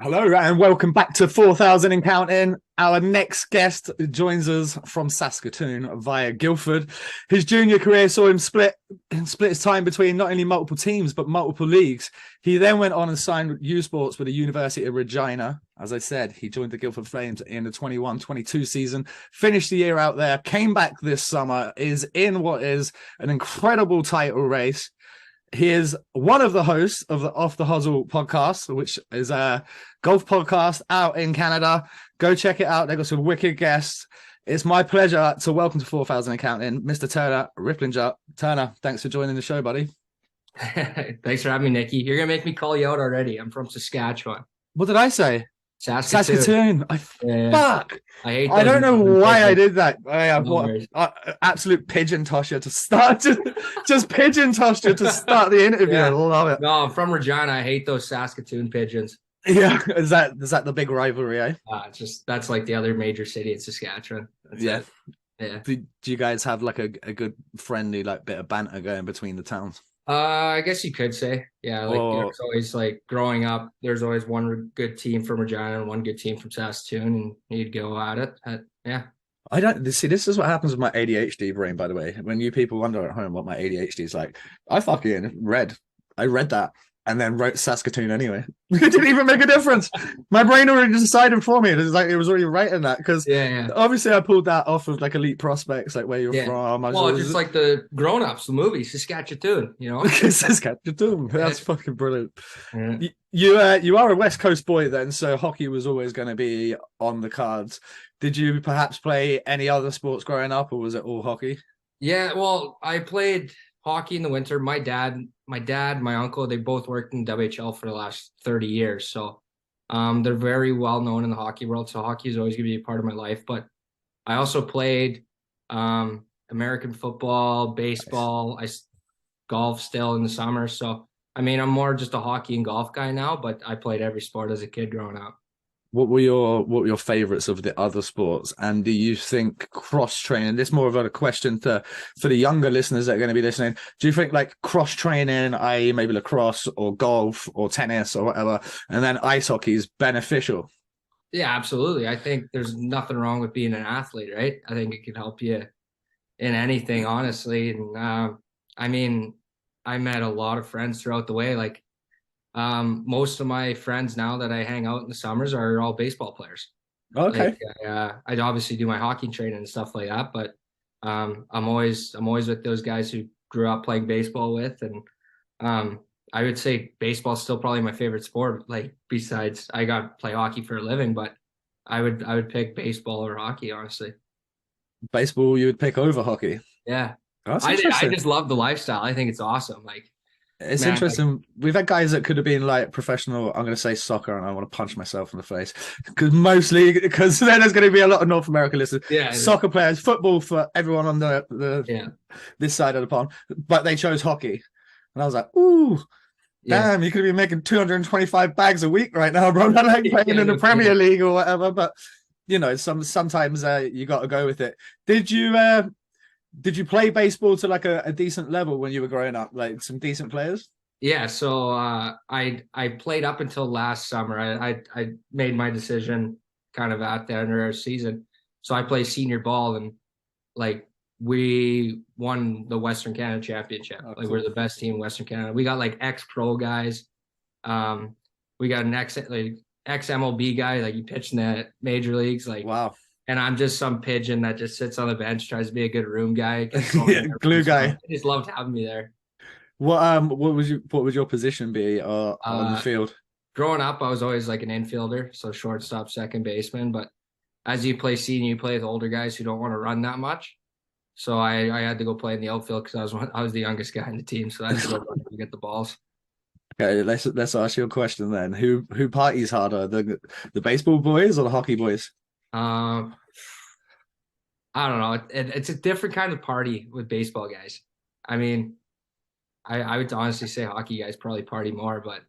Hello and welcome back to 4,000 and Counting. Our next guest joins us from Saskatoon via Guildford. His junior career saw him split his time between not only multiple teams but multiple leagues. He then went on and signed with U Sports with the University of Regina. As I said, he joined the Guildford Flames in the 21-22 season, finished the year out there, came back this summer, is in what is an incredible title race. He is one of the hosts of the Off the Hustle podcast, which is a golf podcast out in Canada. Go check it out. They've got some wicked guests. It's my pleasure to welcome to 4,000 and Counting, Mr. Turner Ripplinger. Turner, thanks for joining the show, buddy. Thanks for having me, Nikki. You're going to make me call you out already. I'm from Saskatchewan. What did I say? Saskatoon. Fuck. I hate I don't know why I did that. No Absolute pigeon tosser to start. Just pigeon tosser to start the interview. Yeah. I love it. No, I'm from Regina. I hate those Saskatoon pigeons. Yeah, is that the big rivalry, eh? That's like the other major city in Saskatchewan. Yeah. Yeah. Do you guys have like a good friendly like bit of banter going between the towns? I guess you could say. Yeah, there's always like growing up, there's always one good team from Regina and one good team from Saskatoon, and you'd go at it. Yeah. I don't see. This is what happens with my ADHD brain, by the way. When you people wonder at home what my ADHD is like, I read that and then wrote Saskatoon anyway. It didn't even make a difference. My brain already decided for me. It was like it was already writing that because obviously I pulled that off of like Elite Prospects, like where you're from. Well, just like the grown-ups, the movie Saskatchewan, you know. Saskatchewan. That's fucking brilliant. Yeah. You are a West Coast boy then, so hockey was always going to be on the cards. Did you perhaps play any other sports growing up, or was it all hockey? Yeah, well, I played hockey in the winter. My dad, my uncle, they both worked in WHL for the last 30 years. So they're very well known in the hockey world. So hockey is always going to be a part of my life. But I also played American football, baseball, golf still in the summer. So, I mean, I'm more just a hockey and golf guy now, but I played every sport as a kid growing up. What were your favorites of the other sports? And do you think cross training? This is more of a question for the younger listeners that are going to be listening. Do you think like cross training, i.e., maybe lacrosse or golf or tennis or whatever, and then ice hockey is beneficial? Yeah, absolutely. I think there's nothing wrong with being an athlete, right? I think it can help you in anything, honestly. And I mean, I met a lot of friends throughout the way, like. Most of my friends now that I hang out in the summers are all baseball players. Okay. Like, I'd obviously do my hockey training and stuff like that, but I'm always with those guys who grew up playing baseball with, and I would say baseball's still probably my favorite sport. Like besides, I got to play hockey for a living, but I would pick baseball or hockey, honestly. Baseball, you would pick over hockey. Yeah, That's I interesting. just love the lifestyle. I think it's awesome. Like. It's Man, interesting. We've had guys that could have been like professional. I'm going to say soccer, and I want to punch myself in the face because then there's going to be a lot of North American listeners. Yeah, soccer players, football for everyone on this side of the pond, but they chose hockey, and I was like, ooh, damn, you could be making 225 bags a week right now, bro. Not like playing in the Premier League or whatever, but you know, sometimes you got to go with it. Did you play baseball to like a decent level when you were growing up? Like some decent players? Yeah, so I played up until last summer. I made my decision kind of at the end of our season. So I play senior ball, and like we won the Western Canada Championship. Oh, like cool. we're the best team in Western Canada. We got like ex-pro guys. We got an ex-MLB guy, like he pitched in the major leagues. Like wow. And I'm just some pigeon that just sits on the bench, tries to be a good room guy. Glue guy. I just loved having me there. What would your position be on the field? Growing up, I was always like an infielder, so shortstop, second baseman. But as you play senior, you play with older guys who don't want to run that much. So I had to go play in the outfield because I was the youngest guy in the team, so I had to go run to get the balls. Okay, let's ask you a question then. Who parties harder, the baseball boys or the hockey boys? I don't know. It's a different kind of party with baseball guys. I mean, I would honestly say hockey guys probably party more, but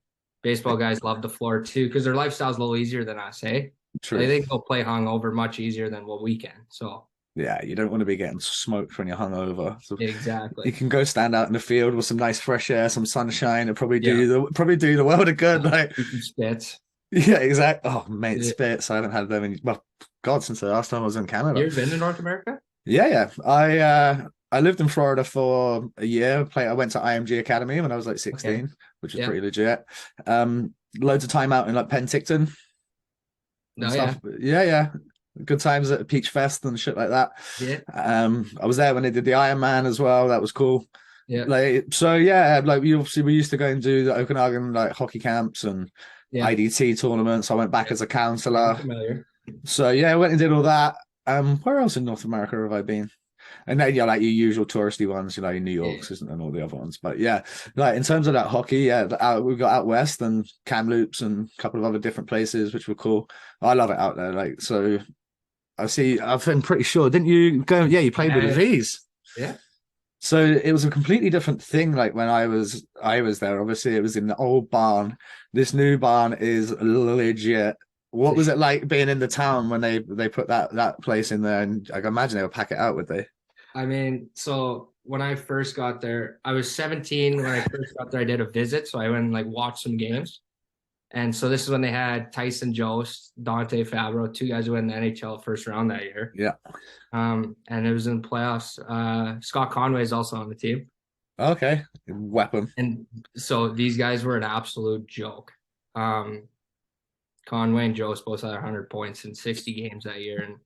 baseball guys love the floor too because their lifestyle's a little easier than us, hey? True. They think they'll play hungover much easier than what we can. So yeah, you don't want to be getting smoked when you're hungover. So exactly. You can go stand out in the field with some nice fresh air, some sunshine, and probably do the world a good. Like spits. Yeah, exactly. Oh, mate, Yeah. Spits. I haven't had them in, well, God, since the last time I was in Canada. You ever been to North America? Yeah, yeah. I lived in Florida for a year. I went to IMG Academy when I was like Okay. 16, which was Yeah. pretty legit. Loads of time out in like Penticton and No, yeah. stuff. Yeah, yeah. Good times at Peach Fest and shit like that. Yeah. I was there when they did the Iron Man as well. That was cool. Yeah. Like, so yeah, like we used to go and do the Okanagan like hockey camps and Yeah. IDT tournaments. I went back as a Yeah, I'm counselor. familiar. So yeah, I went and did all that. Where else in North America have I been? And then, yeah, like your usual touristy ones, you know, New Yeah. York's isn't and all the other ones. But yeah, like in terms of that hockey, yeah, we got out west and Kamloops and a couple of other different places, which were cool. I love it out there. Like, so I'm pretty sure, didn't you go? Yeah, you played with the Yeah. V's. Yeah. So it was a completely different thing. Like when I was there, obviously it was in the old barn. This new barn is legit. What was it like being in the town when they put that place in there? And I can imagine they would pack it out, would they? I mean, so when I first got there, I was 17 when I first got there. I did a visit, so I went and like watched some games. And so this is when they had Tyson Jost, Dante Fabro, two guys who went in the NHL first round that year. Yeah. And it was in the playoffs. Scott Conway is also on the team. Okay. Weapon. And so these guys were an absolute joke. Um, Conway and Jost both had 100 points in 60 games that year. And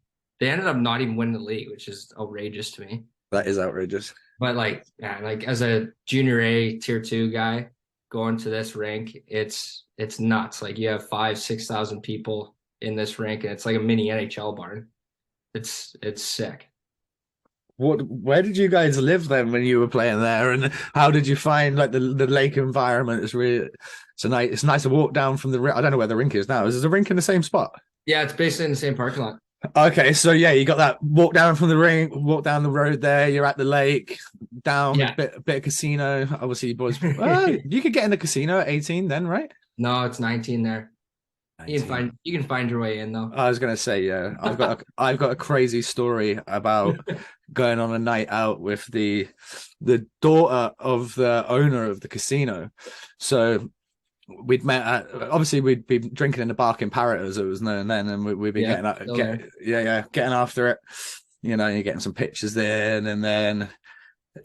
they ended up not even winning the league, which is outrageous to me. That is outrageous. But like, yeah, like as a junior A tier 2 guy going to this rink, it's nuts. Like you have 5,000-6,000 people in this rink, and it's like a mini NHL barn. It's sick. Where did you guys live then when you were playing there, and how did you find like the lake environment? It's nice to walk down from the I don't know where the rink is now. Is there a rink in the same spot? Yeah, it's basically in the same parking lot. Okay, so yeah, you got that walk down from the rink, walk down the road there, you're at the lake, down Yeah. a bit of casino. Obviously, you boys, you could get in the casino at 18 then, right? No, it's 19 there. You 19. can find your way in though. I was gonna say, yeah, I've got a crazy story about going on a night out with the daughter of the owner of the casino. So we'd met at, obviously we'd be drinking in the Barking Parrot as it was known then, and we'd be getting after it. You know, you're getting some pictures there, and then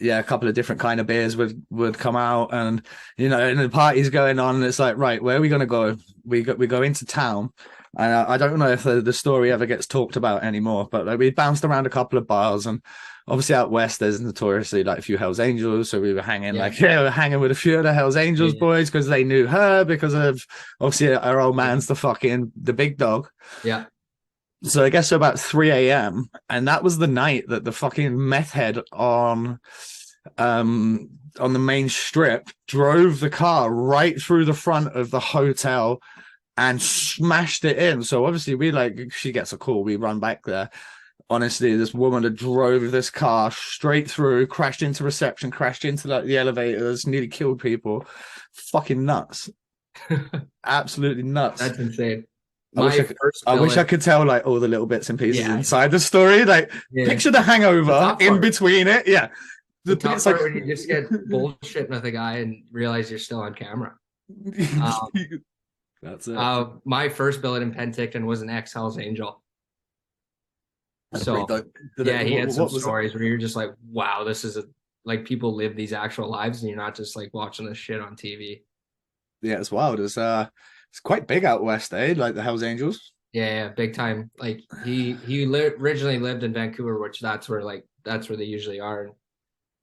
yeah, a couple of different kind of beers would come out, and you know, and the party's going on, and it's like, right, where are we gonna go? We go into town, and I don't know if the story ever gets talked about anymore, but like we bounced around a couple of bars, and obviously out west there's notoriously like a few Hells Angels, so we were hanging we're hanging with a few of the Hells Angels boys because they knew her because of obviously our old man's the big dog. Yeah. So I guess about 3 a.m. and that was the night that the fucking meth head on the main strip drove the car right through the front of the hotel and smashed it in. So obviously she gets a call, we run back there. Honestly, this woman that drove this car straight through, crashed into reception, crashed into the elevators, nearly killed people. Fucking nuts. Absolutely nuts. That's insane. I wish I could tell like all the little bits and pieces inside the story. Like picture the hangover in between it. Yeah. The top part when you just get bullshitting with a guy and realize you're still on camera. That's it. My first billet in Penticton was an ex-Hells Angel. So he had some stories where you're just like, wow, this is like people live these actual lives and you're not just like watching this shit on TV. Yeah, it's wild. It's quite big out west, eh? Like the Hells Angels. Yeah, big time. Like he originally lived in Vancouver, which that's where they usually are.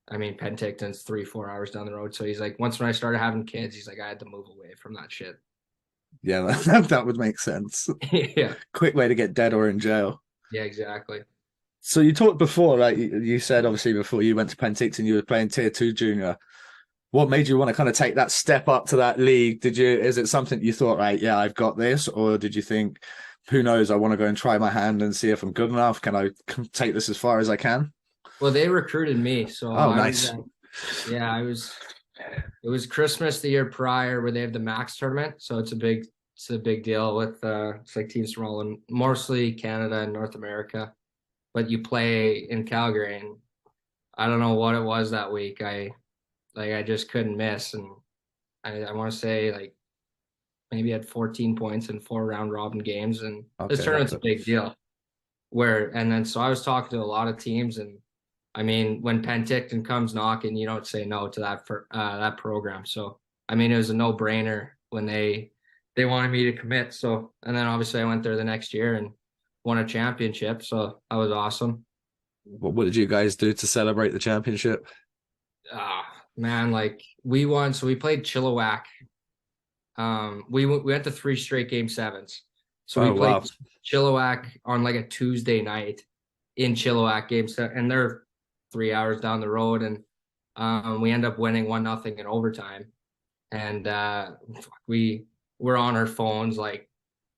I mean, Penticton's 3-4 hours down the road. So he's like, once when I started having kids, he's like, I had to move away from that shit. Yeah, that would make sense. Yeah. Quick way to get dead or in jail. Yeah, exactly. So you talked before, like you said, obviously before you went to Penticton, you were playing Tier 2 junior. What made you want to kind of take that step up to that league? Is it something you thought, right, yeah, I've got this? Or did you think, who knows, I want to go and try my hand and see if I'm good enough? Can I take this as far as I can? Well, they recruited me. So nice. It was Christmas the year prior where they have the Max tournament. So it's a big deal with it's like teams from all mostly Canada and North America. But you play in Calgary, and I don't know what it was that week. I just couldn't miss, and I want to say like maybe had 14 points in 4 round robin games, and this Okay, tournament's that's a big deal. So I was talking to a lot of teams, and I mean, when Penticton comes knocking, you don't say no to that for that program. So I mean, it was a no brainer when they wanted me to commit. So, and then obviously I went there the next year and won a championship. So that was awesome. what did you guys do to celebrate the championship? Man, like we won. So we played Chilliwack. We went to 3 straight game 7s. So we played Chilliwack on like a Tuesday night in Chilliwack game 7, and they're 3 hours down the road, and we end up winning 1-0 in overtime. And we were on our phones like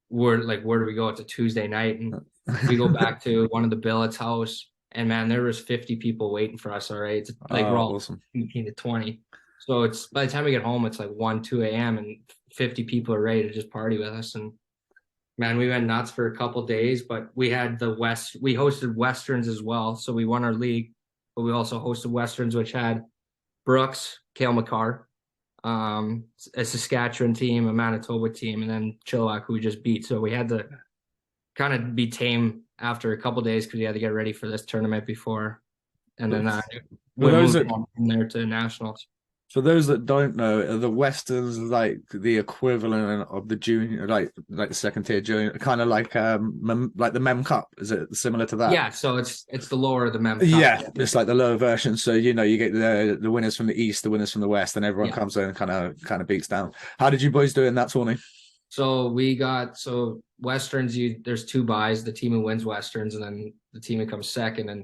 where do we go? It's a Tuesday night, and we go back to one of the billets' house, and man, there was 50 people waiting for us. All right, it's like we're all awesome. 18 to 20. So it's by the time we get home, it's like 1-2 a.m. and 50 people are ready to just party with us. And man, we went nuts for a couple days. But we had we hosted Westerns as well, so we won our league. But we also hosted Westerns, which had Brooks, Cale McCarr, a Saskatchewan team, a Manitoba team, and then Chilliwack, who we just beat. So we had to kind of be tame after a couple days because we had to get ready for this tournament before. And then we moved on from there to nationals. For those that don't know, are the Westerns like the equivalent of the junior, like the second tier junior, kind of like the Mem Cup? Is it similar to that? Yeah, so it's the lower of the Mem Cup. Yeah, it's like the lower version. So you get the winners from the east, the winners from the west, and everyone comes in and kind of beats down. How did you boys do in that tourney? So Westerns. There's 2 buys: the team who wins Westerns, and then the team who comes second. And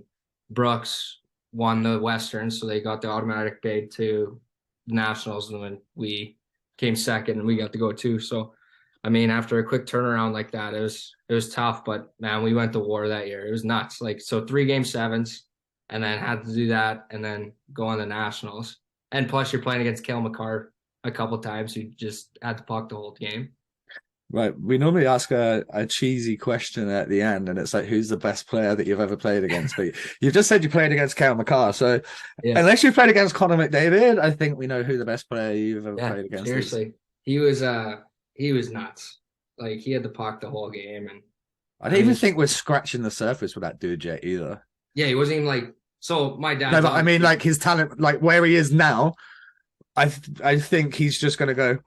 Brooks won the Westerns, so they got the automatic bid to nationals, and when we came second and we got to go too. So I mean, after a quick turnaround like that, it was tough, but man, we went to war that year. It was nuts. Like, so 3 game 7s, and then had to do that and then go on the nationals. And plus you're playing against Cale McCarr a couple times who just had the puck the whole game. Right. We normally ask a cheesy question at the end, and it's like, who's the best player that you've ever played against? But you've just said you played against Cale McCarr. So unless you played against Connor McDavid, I think we know who the best player you've ever played against seriously. is. He was nuts. Like, he had the puck the whole game. And I don't even think we're scratching the surface with that dude yet either. Yeah, he wasn't even like, so my dad. No, but I mean, like, his talent, like where he is now, I think he's just going to go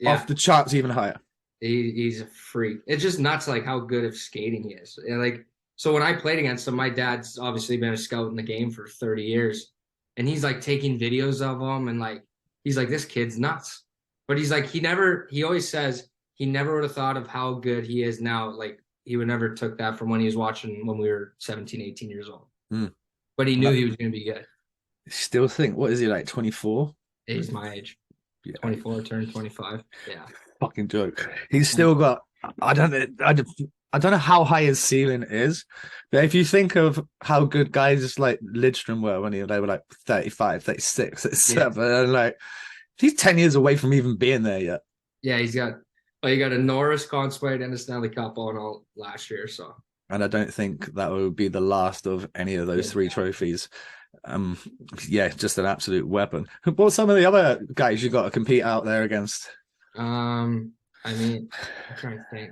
off the charts even higher. He's a freak. It's just nuts, like how good of skating he is. And like, so when I played against him, my dad's obviously been a scout in the game for 30 years, and he's like taking videos of him, and like he's like, this kid's nuts. But he's like, he always says he never would have thought of how good he is now. Like, he would never took that from when he was watching when we were 17, 18 years old. But he knew he was going to be good. Still think, what is he, like 24? He's my age. 24, turned 25. Yeah. Fucking joke. He's still got, I don't know how high his ceiling is, but if you think of how good guys like Lidstrom were when they were like 35, 36, 37, and like, he's 10 years away from even being there yet. Yeah, he got a Norris, Conn Smythe, and a Stanley Cup all last year. So, and I don't think that would be the last of any of those 3 trophies. Just an absolute weapon. What's some of the other guys you got to compete out there against? I mean, I'm trying to think.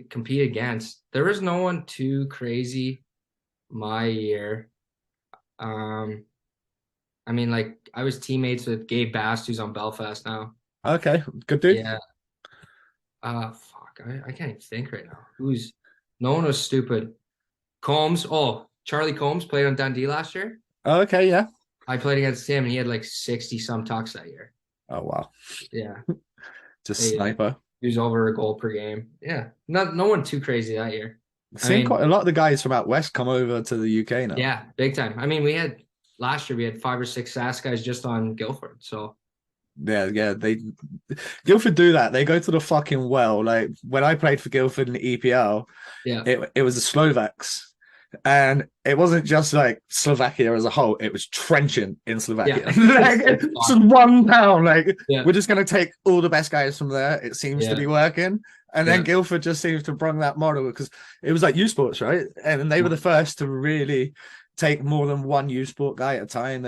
Compete against. There was no one too crazy my year. I mean, like, I was teammates with Gabe Bast, who's on Belfast now. Okay, good dude. Yeah. Fuck, I can't even think right now. No one was stupid. Combs. Oh, Charlie Combs played on Dundee last year. Oh, okay, yeah. I played against him, and he had like 60-some tucks that year. Oh, wow. Yeah. Just sniper. He was over a goal per game. Yeah. No one too crazy that year. Seen quite a lot of the guys from out west come over to the UK now. Yeah, big time. I mean, last year we had 5 or 6 SAS guys just on Guildford. So yeah, Guildford do that. They go to the fucking well. Like, when I played for Guildford in the EPL, it was the Slovaks. And it wasn't just like Slovakia as a whole, it was trenchant in Slovakia. Like, it's just one town. Like, we're just going to take all the best guys from there. It seems to be working. And then Guildford just seems to bring that model, because it was like U Sports, right? And they were the first to really take more than one U Sport guy at a time.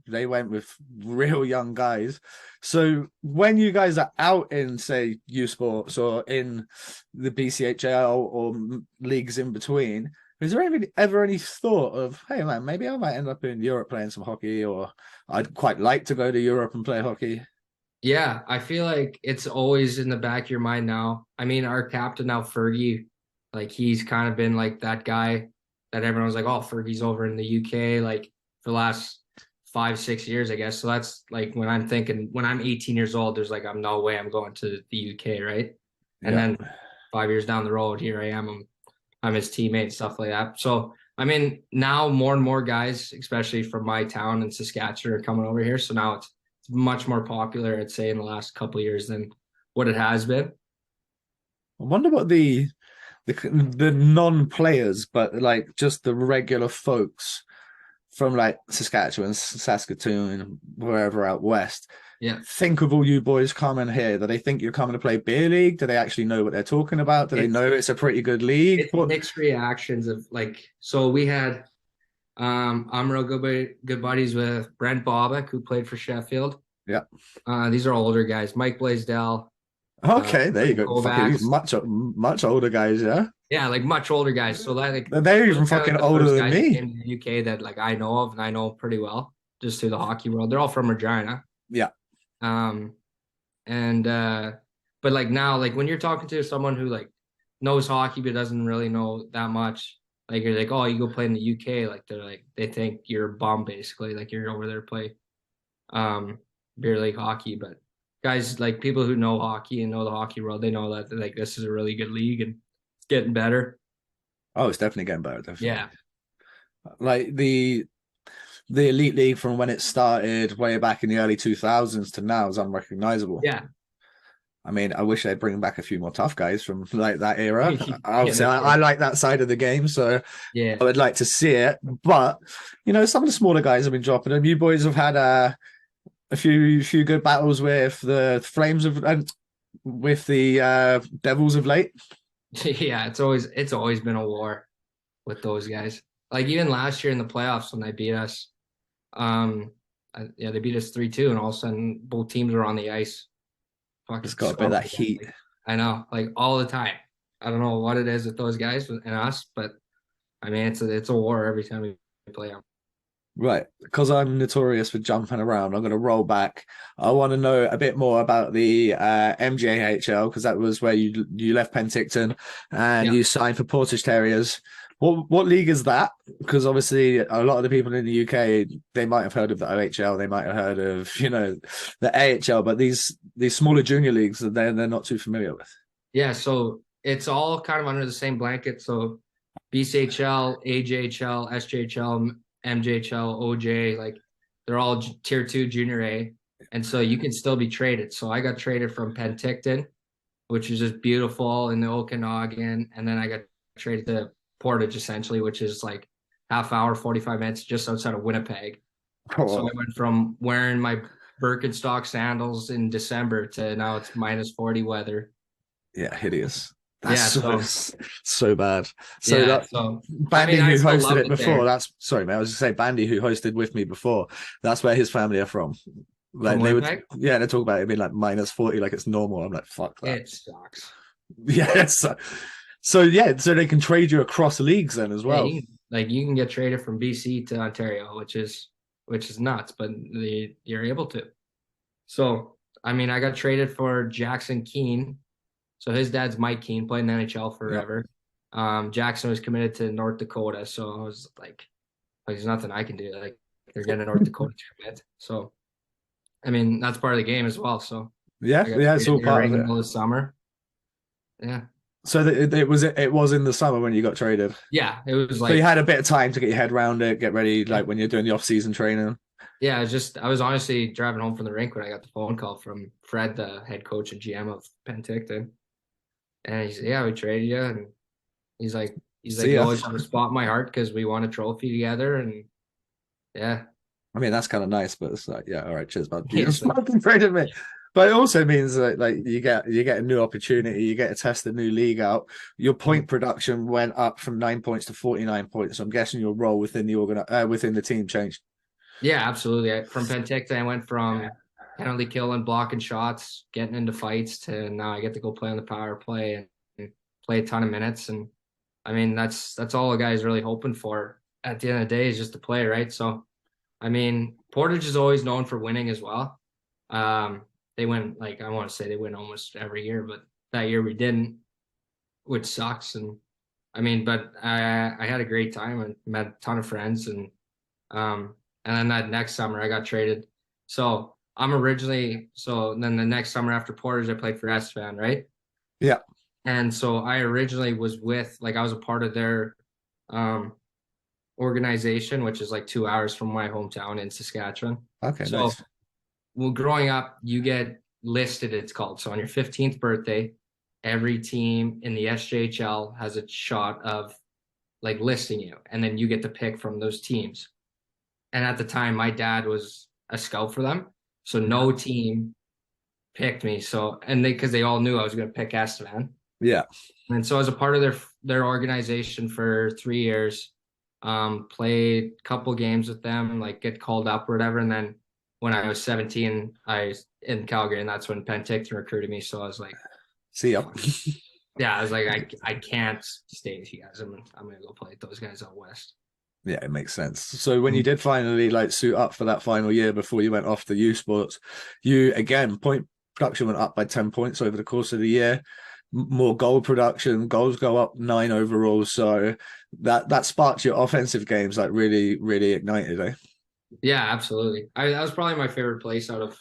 They went with real young guys. So when you guys are out in, say, U Sports or in the BCHL or leagues in between, is there ever any thought of, hey man, maybe I might end up in Europe playing some hockey, or I'd quite like to go to Europe and play hockey? Yeah, I feel like it's always in the back of your mind now. I mean, our captain now, Fergie, like he's kind of been like that guy that everyone was like, oh, Fergie's over in the UK, like for the last 5, 6 years, I guess. So that's like when I'm thinking, when I'm 18 years old, there's like, I'm no way I'm going to the UK, right? And Yeah. then 5 years down the road, here I am. I'm his teammate, stuff like that. So I mean, now more and more guys, especially from my town in Saskatchewan, are coming over here. So now it's much more popular, I'd say, in the last couple of years than what it has been. I wonder what the non-players, but like just the regular folks from like Saskatchewan, Saskatoon, wherever out west, Yeah. think of all you boys coming here. Do they think you're coming to play beer league? Do they actually know what they're talking about? Do they know it's a pretty good league? It's mixed reactions of like, so we had I'm real good buddies with Brent Bobick, who played for Sheffield. Yeah. These are older guys. Mike Blaisdell. Okay, there you go. Kovacs. Fucking much older guys, yeah. Yeah, like much older guys. So that like they're even fucking older than me. In the UK that like I know of and I know pretty well just through the hockey world. They're all from Regina. Yeah. But like now, like when you're talking to someone who like knows hockey but doesn't really know that much, like you're like, oh, you go play in the UK, like they're like they think you're a bum basically, like you're over there to play beer league hockey. But guys, like people who know hockey and know the hockey world, they know that like this is a really good league and it's getting better. Oh, it's definitely getting better, definitely. Yeah. Like the Elite League from when it started way back in the early 2000s to now is unrecognizable. Yeah. I mean, I wish they'd bring back a few more tough guys from like that era. Obviously, I like that side of the game, so yeah, I would like to see it. But you know, some of the smaller guys have been dropping them. You boys have had a few good battles with the Flames and with the Devils of late. Yeah, it's always been a war with those guys. Like even last year in the playoffs when they beat us, they beat us 3-2, and all of a sudden both teams were on the ice. It's got a bit of that heat. Like, I know, like all the time. I don't know what it is with those guys and us, but I mean it's a war every time we play them. Right, because I'm notorious for jumping around, I'm going to roll back. I want to know a bit more about the MJHL, because that was where you left Penticton and you signed for Portage Terriers. What league is that? Because obviously a lot of the people in the UK, they might have heard of the OHL, they might have heard of the AHL, but these smaller junior leagues they're not too familiar with. Yeah, so it's all kind of under the same blanket. So BCHL, AJHL, SJHL, MJHL, OJ, like they're all tier 2 junior A, and so you can still be traded. So I got traded from Penticton, which is just beautiful in the Okanagan, and then I got traded to Portage essentially, which is like half hour, 45 minutes just outside of Winnipeg. Oh. So I went from wearing my Birkenstock sandals in December to now it's -40 weather. Yeah, hideous. That's so bad. So Bandy, who hosted it before, that's sorry, man. I was just saying Bandy, who hosted with me before, that's where his family are from. Like they would, they talk about it being like -40, like it's normal. I'm like, fuck that. It sucks. Yeah, so they can trade you across leagues then as well. Yeah, you can get traded from BC to Ontario, which is nuts, but you're able to. So I mean, I got traded for Jackson Keene. So his dad's Mike Keene, played in the NHL forever. Yeah. Jackson was committed to North Dakota, so I was like there's nothing I can do. Like they're getting a North Dakota commit. So I mean, that's part of the game as well. So it's all part of it. This summer. Yeah. So it was in the summer when you got traded. Yeah, it was like. So you had a bit of time to get your head around it, get ready, like when you're doing the off-season training. Yeah, I was honestly driving home from the rink when I got the phone call from Fred, the head coach and GM of Penticton. And he said, "Yeah, we traded you." And he's like, "You always have a spot in my heart because we won a trophy together." And yeah, I mean that's kind of nice, but it's like, yeah, all right, cheers, bud. You just fucking traded me. But it also means that like you get a new opportunity, you get to test the new league out. Your point production went up from 9 points to 49 points. So I'm guessing your role within within the team changed. Yeah, absolutely. From Penticton, I went from penalty killing, blocking shots, getting into fights to now I get to go play on the power play and play a ton of minutes. And I mean, that's all a guy's really hoping for at the end of the day is just to play, right? So, I mean, Portage is always known for winning as well. They win, like, I want to say they win almost every year, but that year we didn't, which sucks. And I mean, but I had a great time and met a ton of friends and then that next summer I got traded. So then the next summer after Portage, I played for Estevan, right? Yeah. And so I originally was I was a part of their organization, which is like 2 hours from my hometown in Saskatchewan. Okay, So, nice. well, growing up, you get listed, it's called. So on your 15th birthday, every team in the SJHL has a shot of like listing you, and then you get to pick from those teams. And at the time, my dad was a scout for them. So no team picked me. So, and because they all knew I was going to pick Estevan. Yeah. And so as a part of their organization for 3 years, played a couple games with them, like get called up or whatever. And then when I was 17, I was in Calgary, and that's when Penticton recruited me. So I was like, see ya. Yeah, I was like, I can't stay with you guys. I'm gonna go play with those guys out west. Yeah, it makes sense. So when you did finally like suit up for that final year before you went off to U Sports, you again point production went up by 10 points over the course of the year. More goal production, goals go up 9 overall. So that sparked your offensive games, like really, really ignited, eh? Yeah, absolutely. That was probably my favorite place out of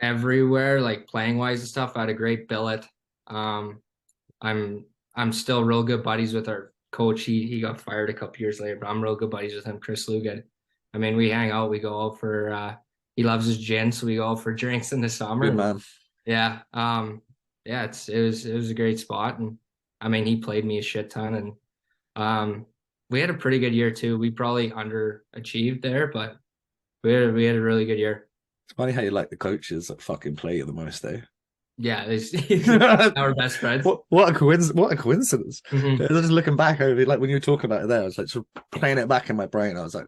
everywhere, like playing wise and stuff. I had a great billet. I'm still real good buddies with our coach. He got fired a couple years later, but I'm real good buddies with him, Chris Lugan. I mean, we hang out, we go out for he loves his gin, so we go out for drinks in the summer. Good man. Yeah. Yeah, it was a great spot. And I mean, he played me a shit ton, and we had a pretty good year too. We probably underachieved there, but we had a really good year. It's funny how you like the coaches that fucking play you the most, eh? Yeah, our best friends. What a coincidence! What a coincidence! Mm-hmm. Just looking back over, like when you were talking about it there, I was like sort of playing it back in my brain. I was like,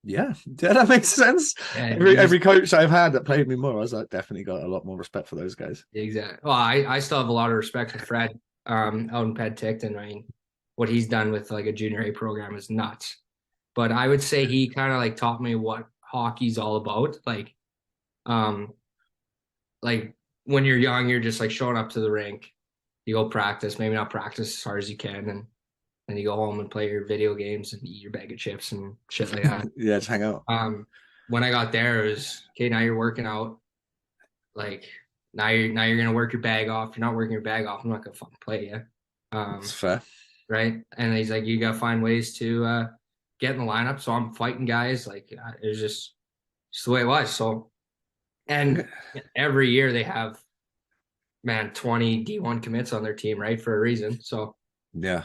yeah, that makes sense. Yeah, Every coach I've had that played me more, I was like, definitely got a lot more respect for those guys. exactly. Well, I still have a lot of respect for Fred out in Penticton. I mean, what he's done with like a junior A program is nuts. But I would say he kind of like taught me what hockey's all about. Like when you're young, you're just like showing up to the rink, you go practice, maybe not practice as hard as you can, and then you go home and play your video games and eat your bag of chips and shit like that. Yeah, just hang out. When I got there, it was okay. Now you're working out. Like now you're gonna work your bag off. You're not working your bag off, I'm not gonna fucking play you. That's fair. Right? And he's like, you gotta find ways to get in the lineup. So I'm fighting guys. Like it was just the way it was. So, and every year they have 20 D1 commits on their team, right? For a reason. So yeah.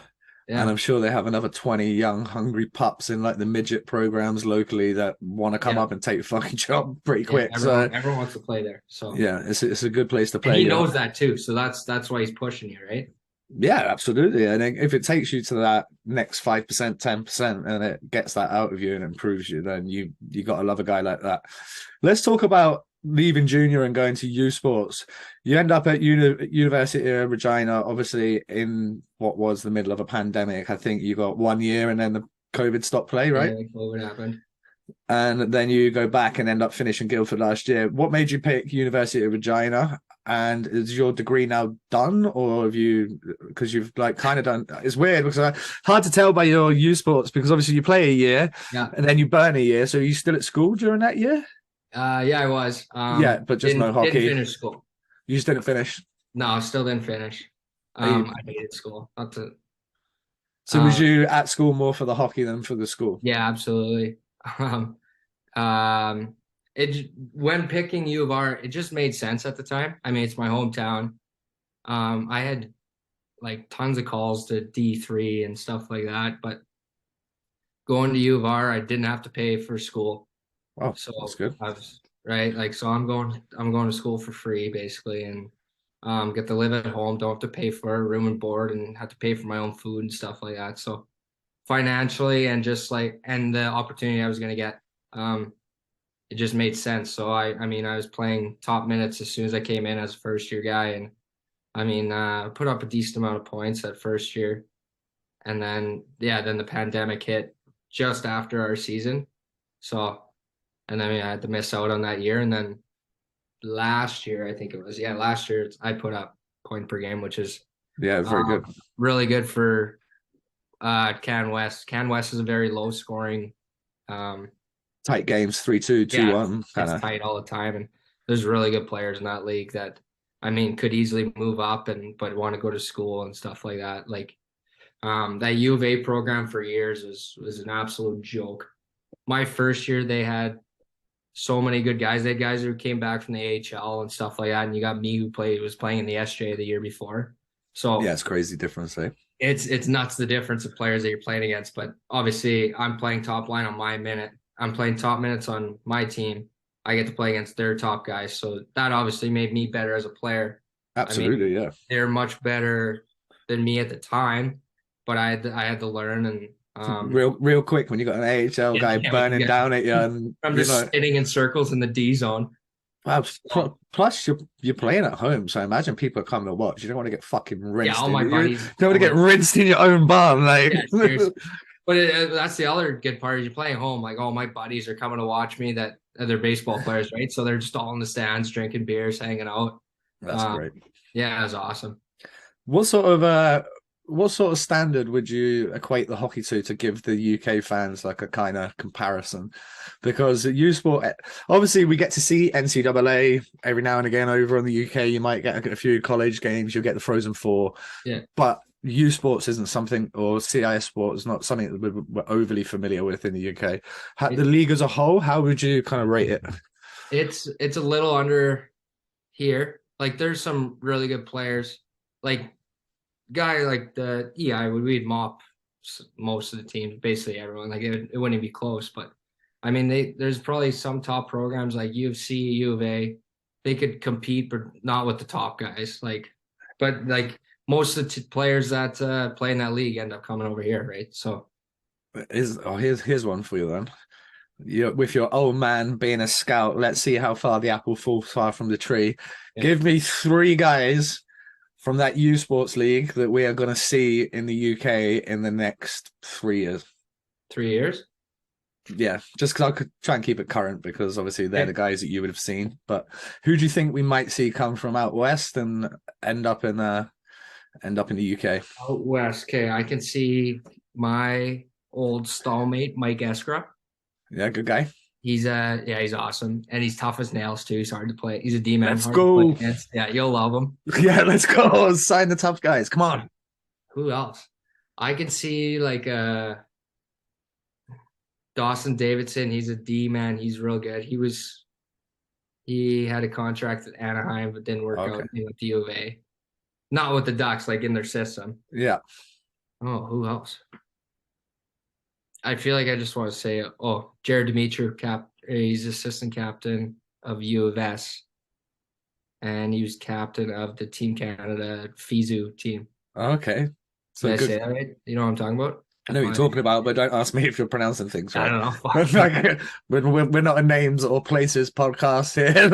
Yeah. And I'm sure they have another 20 young, hungry pups in like the midget programs locally that want to come up and take a fucking job pretty quick. Everyone wants to play there. So yeah, it's a good place to play. And he knows that too. So that's why he's pushing you, right? Yeah, absolutely. And if it takes you to that next 5%, 10%, and it gets that out of you and improves you, then you got to love a guy like that. Let's talk about leaving junior and going to U Sports. You end up at University of Regina, obviously in what was the middle of a pandemic. I think you got 1 year and then the COVID stopped play, right? Yeah, COVID happened. And then you go back and end up finishing Guildford last year. What made you pick University of Regina? And is your degree now done, or have you? Because you've like kind of done. It's weird because hard to tell by your U Sports because obviously you play a year, and then you burn a year. So are you still at school during that year? Yeah, I was. Yeah, but just no hockey. Didn't finish school. You just didn't finish. No, still didn't finich. I hated school. So was you at school more for the hockey than for the school? Yeah, absolutely. When picking U of R, it just made sense at the time. I mean, it's my hometown. I had like tons of calls to D3 and stuff like that, but going to U of R, I didn't have to pay for school. Wow, so that's good. I was right? Like, so I'm going to school for free basically, and get to live at home. Don't have to pay for a room and board, and have to pay for my own food and stuff like that. So financially and just like and the opportunity I was gonna get, it just made sense. So I mean, I was playing top minutes as soon as I came in as a first year guy, and I mean, put up a decent amount of points that first year, and then then the pandemic hit just after our season. So, and then I had to miss out on that year, and then last year I think it was last year I put up point per game, which is Yeah, very good. really good for Can West. Can West is a very low scoring. Tight games, 3-2, 2-1, kind It's of. tight all the time, and there's really good players in that league that I mean could easily move up but want to go to school and stuff like that. Like that U of A program for years was an absolute joke. My first year they had so many good guys. They had guys who came back from the AHL and stuff like that, and you got me who was playing in the SJ the year before. So Yeah, it's crazy difference, eh? it's nuts the difference of players that you're playing against. But obviously, I'm playing top line on my minute. I'm playing top minutes on my team. I get to play against their top guys, so that obviously made me better as a player. Absolutely, yeah. They're much better than me at the time, but I had to learn and real quick when you got an AHL guy burning down at you, and I'm just spinning in circles in the D zone. Wow. Plus, you're playing at home, so I imagine people are coming to watch. You don't want to get fucking rinsed. Yeah, all my buddies. You don't want to get rinsed in your own barn, like. Yeah, but that's the other good part is you're playing home. Like all my buddies are coming to watch me that they're baseball players, right? So they're just all in the stands drinking beers, hanging out. That's great. Yeah, it was awesome. What sort of standard would you equate the hockey to give the UK fans like a kind of comparison? Because at U Sport, obviously we get to see NCAA every now and again over in the UK. You might get a few college games, you'll get the Frozen Four. Yeah. But U Sports isn't something, or CIS Sport is not something that we're overly familiar with in the UK. The league as a whole, how would you kind of rate it? It's a little under here. Like there's some really good players. Like guy like the EI we'd mop most of the teams, basically everyone. Like it wouldn't be close, but I mean there's probably some top programs like U of C, U of A. They could compete, but not with the top guys. But most of the players that play in that league end up coming over here, right? So here's one for you then. With your old man being a scout, let's see how far the apple falls far from the tree. Yeah. Give me 3 guys from that U Sports League that we are going to see in the UK in the next 3 years. 3 years? Yeah, just because I could try and keep it current, because obviously they're the guys that you would have seen. But who do you think we might see come from out west and end up in the UK? Out west, okay. I can see my old stallmate, Mike Eskra. Yeah, good guy. He's awesome, and he's tough as nails too. He's hard to play. He's a D-man. Let's go. Yeah, you'll love him. Yeah, let's go. Sign the tough guys. Come on. Who else? I can see Dawson Davidson. He's a D-man. He's real good. He had a contract at Anaheim, but didn't work out with the U of A. Not with the Ducks, like in their system. Yeah. Oh, who else? I feel like I just want to say, Jared Dimitri, he's assistant captain of U of S, and he was captain of the Team Canada FISU team. Okay. So did I say that right? You know what I'm talking about? I know what you're talking about, but don't ask me if you're pronouncing things right. I don't know. We're not a names or places podcast here.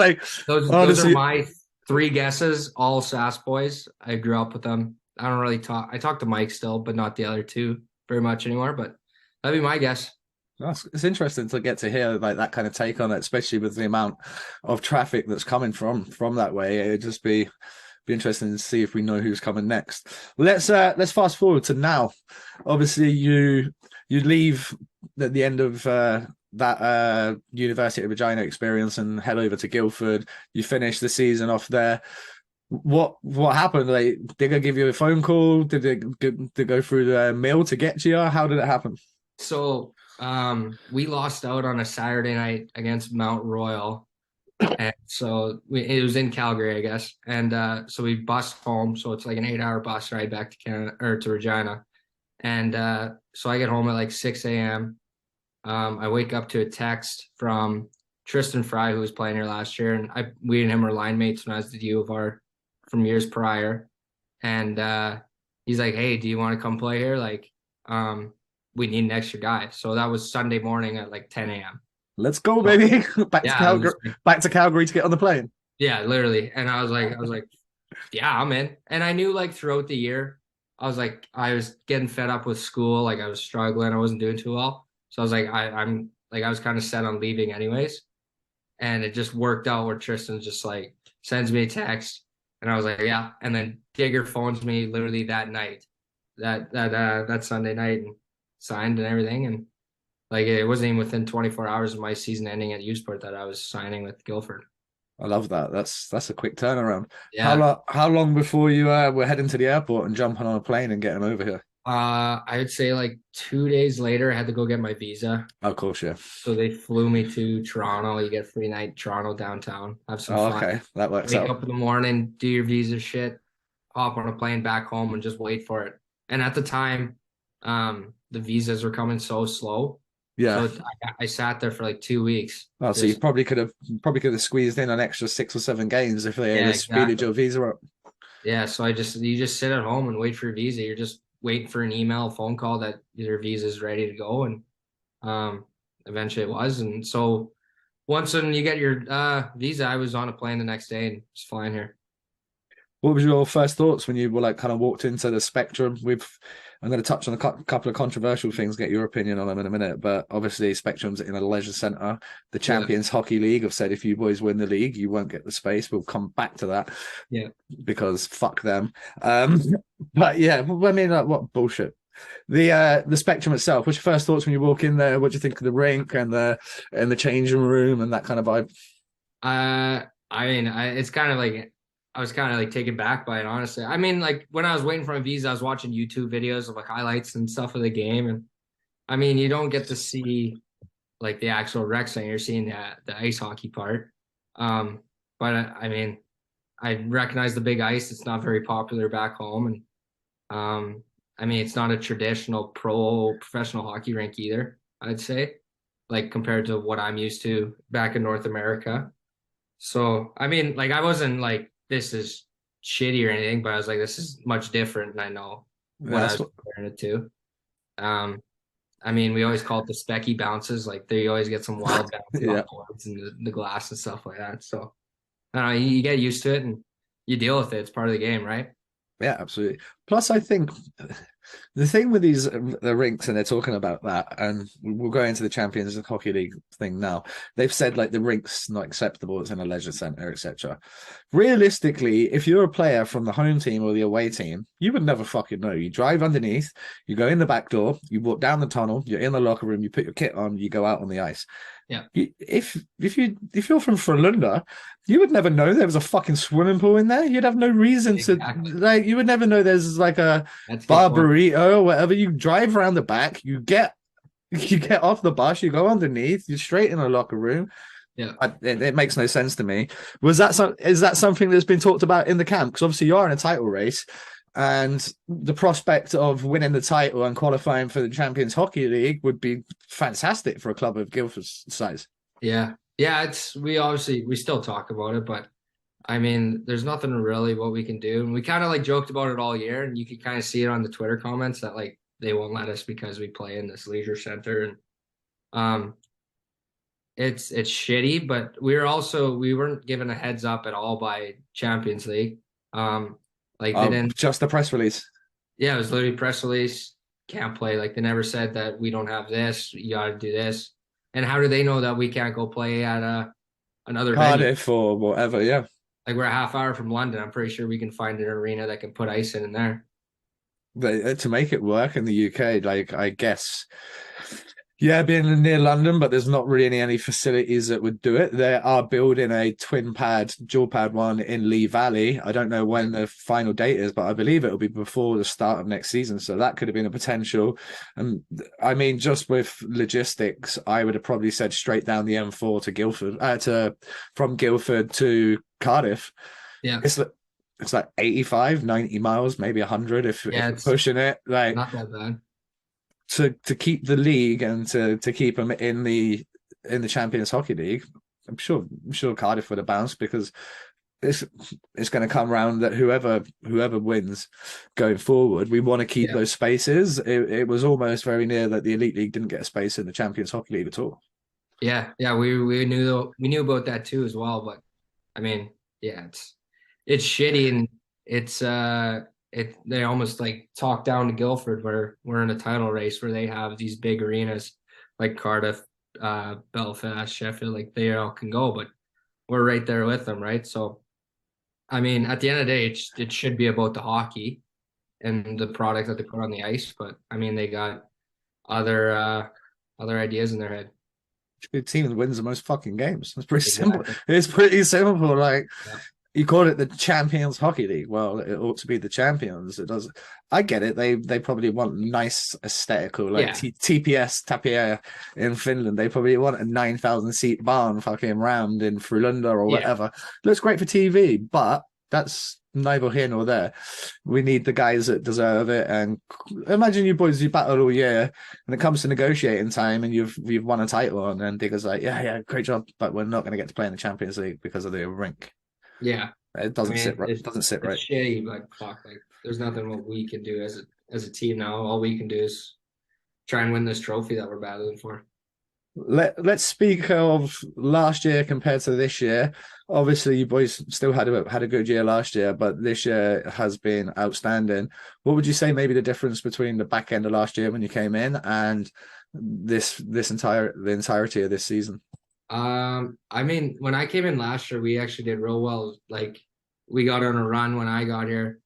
Those are my 3 guesses, all Sass boys. I grew up with them. I don't really talk. I talk to Mike still, but not the other 2 very much anymore. But that'd be my guess. It's interesting to get to hear that kind of take on it, especially with the amount of traffic that's coming from that way. It'd just be interesting to see if we know who's coming next. Let's fast forward to now. Obviously, you leave at the end of that University of Regina experience and head over to Guildford. You finish the season off there. What happened? Did they give you a phone call? Did they go through the mail to get you? How did it happen? So we lost out on a Saturday night against Mount Royal, and so it was in Calgary, I guess. And so we bussed home. So it's like an 8-hour bus ride back to Canada or to Regina. And so I get home at 6 a.m. I wake up to a text from Tristan Fry, who was playing here last year, and we and him were line mates when I was the U of R from years prior. And he's like, "Hey, do you want to come play here? Like, we need an extra guy." So that was Sunday morning at like 10 a.m. Let's go, baby. Back to Yeah, Calgary. Back to Calgary to get on the plane. yeah, literally. And I was like, yeah, I'm in. And I knew like throughout the year, I was getting fed up with school. Like I was struggling. I wasn't doing too well. So I was like, I'm like, I was kind of set on leaving anyways. And it just worked out where Tristan just like sends me a text. And I was like, yeah. And then Digger phones me literally that night, that Sunday night, and signed and everything. And like it wasn't even within 24 hours of my season ending at U Sport that I was signing with Guildford. I love that. That's a quick turnaround. Yeah. How long before you were heading to the airport and jumping on a plane and getting over here? I would say like 2 days later, I had to go get my visa. Of course, yeah. So they flew me to Toronto. You get free night Toronto downtown. Have some Oh, fun. okay. That works Wake out. up in the morning, do your visa shit, hop on a plane back home, and just wait for it. And at the time, the visas were coming so slow. Yeah. So I sat there for like 2 weeks. Oh, so you probably could have squeezed in an extra 6 or 7 games if they had speeded your visa up. Yeah, so you just sit at home and wait for your visa. You're just waiting for an email, phone call that your visa is ready to go, and eventually it was. And so once when you get your visa, I was on a plane the next day and just flying here. What was your first thoughts when you were like kind of walked into the Spectrum? I'm going to touch on a couple of controversial things, get your opinion on them in a minute. But obviously, Spectrum's in a leisure centre. The Champions Hockey League have said if you boys win the league, you won't get the space. We'll come back to that. Yeah, because fuck them. But yeah, I mean, like, what bullshit. The Spectrum itself. What's your first thoughts when you walk in there? What do you think of the rink and the changing room and that kind of vibe? I mean, it's kind of like I was kind of like taken back by it, honestly. I mean, like when I was waiting for my visa, I was watching YouTube videos of like highlights and stuff of the game, and I mean, you don't get to see like the actual rec center. You're seeing the ice hockey part. But I mean, I recognize the big ice. It's not very popular back home, and I mean, it's not a traditional professional hockey rink either. I'd say, like compared to what I'm used to back in North America. So I mean, like I wasn't like this is shitty or anything, but I was like, this is much different, and I know what I was comparing it to. I mean, we always call it the specky bounces. Like you always get some wild bounces off boards and the glass and stuff like that. So I don't know, you get used to it and you deal with it. It's part of the game, right? Yeah, absolutely. Plus, I think the thing with the rinks, and they're talking about that, and we'll go into the Champions Hockey League thing now. They've said like the rink's not acceptable; it's in a leisure centre, etc. Realistically, if you're a player from the home team or the away team, you would never fucking know. You drive underneath, you go in the back door, you walk down the tunnel, you're in the locker room, you put your kit on, you go out on the ice. Yeah. If you're from Frölunda, you would never know there was a fucking swimming pool in there. You'd have no reason to like. You would never know there's like a bar burrito or whatever. You drive around the back. You get off the bus. You go underneath. You're straight in a locker room. Yeah, it makes no sense to me. Is that something that's been talked about in the camp? Because obviously you are in a title race. And the prospect of winning the title and qualifying for the Champions Hockey League would be fantastic for a club of Guildford's size. Yeah. We still talk about it, but I mean, there's nothing really what we can do. And we kind of like joked about it all year, and you can kind of see it on the Twitter comments that like they won't let us because we play in this leisure center. And it's shitty, but we weren't given a heads up at all by Champions League. Like they didn't just the press release. Yeah, it was literally press release, can't play. Like they never said that we don't have this, you gotta do this. And how do they know that we can't go play at another Cardiff venue? or whatever, yeah. Like we're a half hour from London. I'm pretty sure we can find an arena that can put ice in there. To make it work in the UK, like I guess being near London, but there's not really any facilities that would do it. They are building a dual pad one in Lee Valley. I don't know when the final date is, but I believe it'll be before the start of next season. So that could have been a potential. And I mean, just with logistics, I would have probably said straight down the M4 to Guildford, from Guildford to Cardiff. Yeah. It's like 85, 90 miles, maybe 100 if pushing it. Like not that bad. To keep the league and to keep them in the Champions Hockey League, I'm sure Cardiff would have bounced because it's going to come round that whoever wins going forward, we want to keep those spaces. It was almost very near that the Elite League didn't get a space in the Champions Hockey League at all. Yeah, we knew about that too as well. But I mean, yeah, it's shitty, and they almost like talk down to Guildford where we're in a title race where they have these big arenas like Cardiff, Belfast, Sheffield, like they all can go, but we're right there with them, right? So I mean, at the end of the day, it should be about the hockey and the product that they put on the ice, but I mean, they got other ideas in their head. Good team that wins the most fucking games. It's pretty simple. It's pretty simple. Like you call it the Champions Hockey League. Well, it ought to be the Champions. It does. I get it. They probably want nice aesthetical, like TPS Tapia in Finland. They probably want a 9,000 seat barn fucking round in Frölunda or whatever. Looks great for TV, but that's neither here nor there. We need the guys that deserve it. And imagine you boys, you battle all year, and it comes to negotiating time, and you've won a title, and then Digger's like, yeah, great job, but we're not going to get to play in the Champions League because of the rink. Yeah, it doesn't sit right. It doesn't sit right. It's shitty, but fuck, like there's nothing what we can do as a team now. All we can do is try and win this trophy that we're battling for. Let's speak of last year compared to this year. Obviously, you boys still had a good year last year, but this year has been outstanding. What would you say maybe the difference between the back end of last year when you came in and the entirety of this season? I mean, when I came in last year, we actually did real well. Like we got on a run when I got here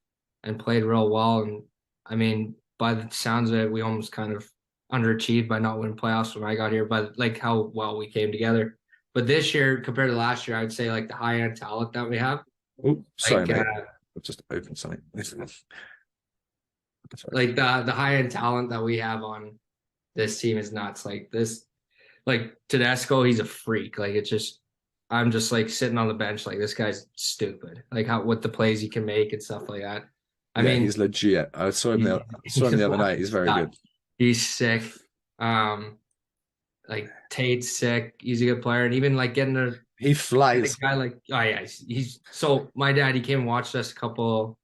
and played real well. And I mean, by the sounds of it, we almost kind of underachieved by not winning playoffs when I got here, but like how well we came together. But this year, compared to last year, I would say like the high end talent that we have. Oh, sorry, mate. I've just opened something. Like the high end talent that we have on this team is nuts. Like this, like Tedesco, he's a freak. Like it's just, I'm just like sitting on the bench, like this guy's stupid. Like what the plays he can make and stuff like that. I mean, he's legit. I saw him the other night. He's very good. He's sick. Like Tate's sick. He's a good player, and even like he flies. A guy like he's so my dad. He came and watched us a couple.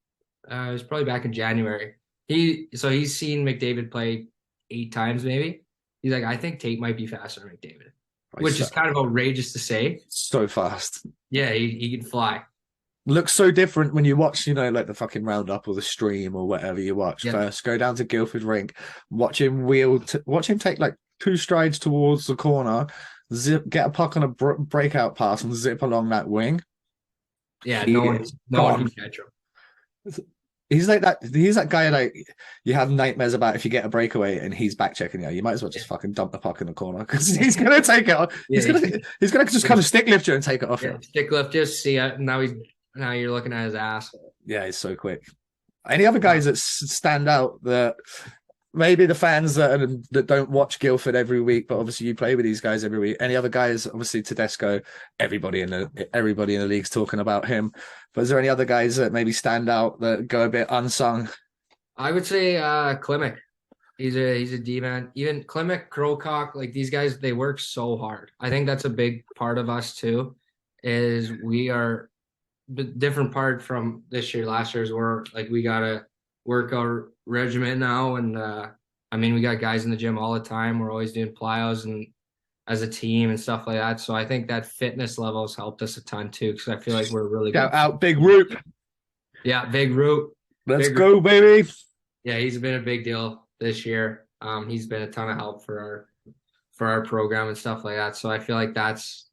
It was probably back in January. He's seen McDavid play 8 times maybe. He's like, I think Tate might be faster than McDavid, which is kind of outrageous to say. So fast. Yeah, he can fly. Looks so different when you watch, like the fucking roundup or the stream or whatever you watch first. Go down to Guildford Rink, watch him take like 2 strides towards the corner, get a puck on a breakout pass and zip along that wing. Yeah, no one can catch him. He's like that. He's that guy like you have nightmares about if you get a breakaway and he's back checking you. You might as well just fucking dump the puck in the corner because he's gonna take it off. He's gonna just kind of stick lift you and take it off. Yeah, stick lift, just see it. Now you're looking at his ass. Yeah, he's so quick. Any other guys that stand out that maybe the fans that don't watch Guildford every week, but obviously you play with these guys every week. Any other guys? Obviously Tedesco. Everybody in the league's talking about him. But is there any other guys that maybe stand out that go a bit unsung? I would say Klimek. He's a D-man. Even Klimek, Krokok, like these guys, they work so hard. I think that's a big part of us too. Is we are the different part from this year. Last year's we gotta work our regimen now, and I mean we got guys in the gym all the time. We're always doing plyos and as a team and stuff like that. So I think that fitness level has helped us a ton too, because I feel like we're really good. Out Big Root. Yeah, Big Root. Let's go, baby. Yeah, he's been a big deal this year. He's been a ton of help for our program and stuff like that. So I feel like that's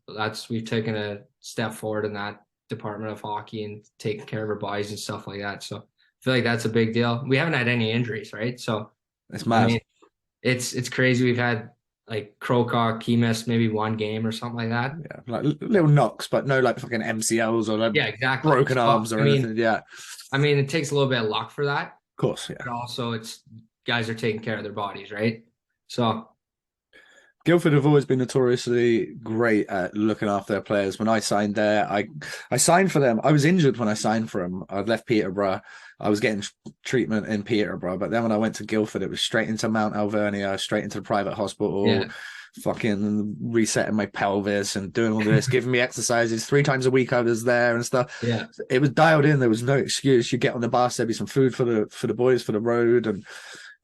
we've taken a step forward in that department of hockey and taking care of our bodies and stuff like that. So I feel like that's a big deal. We haven't had any injuries, right? So it's mad. I mean, it's crazy. We've had like Krokok, he missed maybe 1 game or something like that. Yeah, like little knocks, but no like fucking MCLs or like exactly broken arms or anything. Yeah. I mean, it takes a little bit of luck for that. Of course, yeah. But also it's guys are taking care of their bodies, right? So Guildford have always been notoriously great at looking after their players. When I signed there, I signed for them. I was injured when I signed for them. I'd left Peterborough. I was getting treatment in Peterborough, but then when I went to Guildford, it was straight into Mount Alvernia, straight into the private hospital. fucking resetting my pelvis and doing all this, giving me exercises 3 times a week. I was there and stuff. Yeah. It was dialed in. There was no excuse. You get on the bus, there'd be some food for the boys for the road, and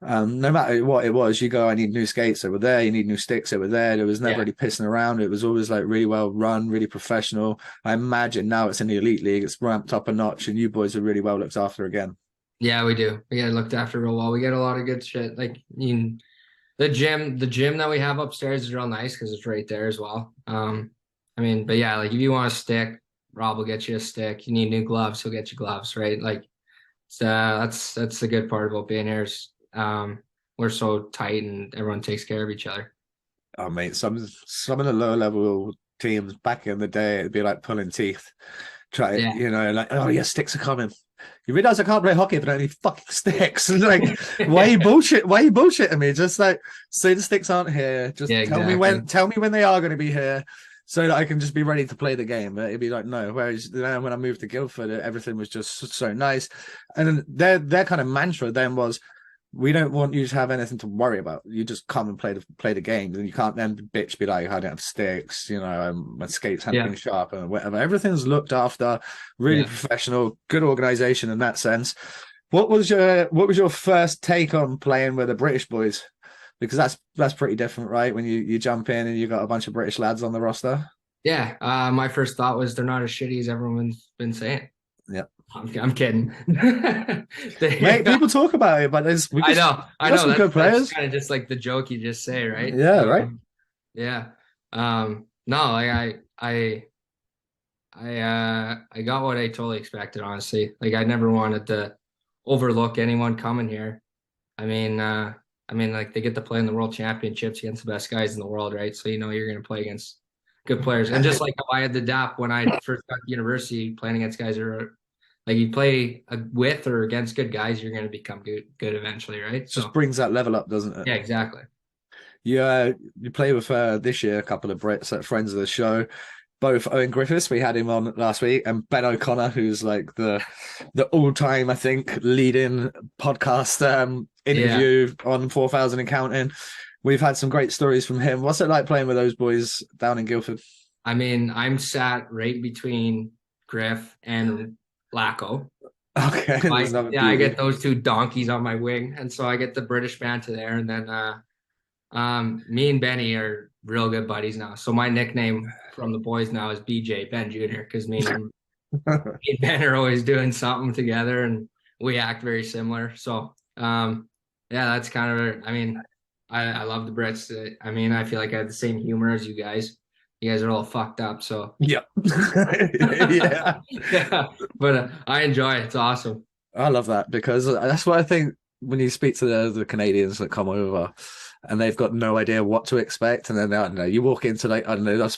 no matter what it was, you go, I need new skates over there, you need new sticks over there. There was never any pissing around. It was always like really well run, really professional. I imagine now it's in the elite league, it's ramped up a notch, and you boys are really well looked after again. Yeah, we do. We get looked after real well. We get a lot of good shit. Like, the gym that we have upstairs is real nice because it's right there as well. But yeah, like if you want a stick, Rob will get you a stick. You need new gloves, he'll get you gloves, right? Like, that's the good part about being here is we're so tight and everyone takes care of each other. Oh mate, some of the lower level teams back in the day, it'd be like pulling teeth. Like, oh yeah, sticks are coming. You realize I can't play hockey if I don't need fucking sticks. Like, why are you bullshitting me? Just like, say the sticks aren't here. Just tell me when they are going to be here, so that I can just be ready to play the game. But it'd be like, no. Whereas then when I moved to Guildford, everything was just so nice. And then their kind of mantra then was, we don't want you to have anything to worry about. You just come and play the games, and you can't then bitch, be like, I don't have sticks, my skates haven't been sharp and whatever. Everything's looked after, really professional, good organization in that sense. What was your first take on playing with the British boys? Because that's pretty different, right? When you jump in and you got a bunch of British lads on the roster. Yeah, my first thought was they're not as shitty as everyone's been saying. Yeah. I'm kidding. Mate, people talk about it, but I know. Some good players. That's kind of just like the joke you just say, right? Yeah, right. Yeah. No, like I got what I totally expected, honestly. Like, I never wanted to overlook anyone coming here. Like, they get to play in the World Championships against the best guys in the world, right? So you're going to play against good players. And just like how I had the DAP when I first got to university, playing against guys who are like, you play with or against good guys, you're going to become good eventually, right? Just brings that level up, doesn't it? Yeah, exactly. Yeah, you play with this year a couple of Brits, friends of the show. Both Owen Griffiths, we had him on last week, and Ben O'Connor, who's like the all-time, I think, leading podcast interview on 4,000 and counting. We've had some great stories from him. What's it like playing with those boys down in Guildford? I'm sat right between Griff and Lacko. Okay. I get those two donkeys on my wing, and so I get the British banter there, and then me and Benny are real good buddies now. So my nickname from the boys now is BJ, Ben Jr., because me and Ben are always doing something together, and we act very similar. So that's kind of, I love the Brits. I feel like I have the same humor as you guys. You guys are all fucked up, so yeah. Yeah. But I enjoy it. It's awesome. I love that, because that's what I think when you speak to the Canadians that come over and they've got no idea what to expect, and then I don't know, you walk into that's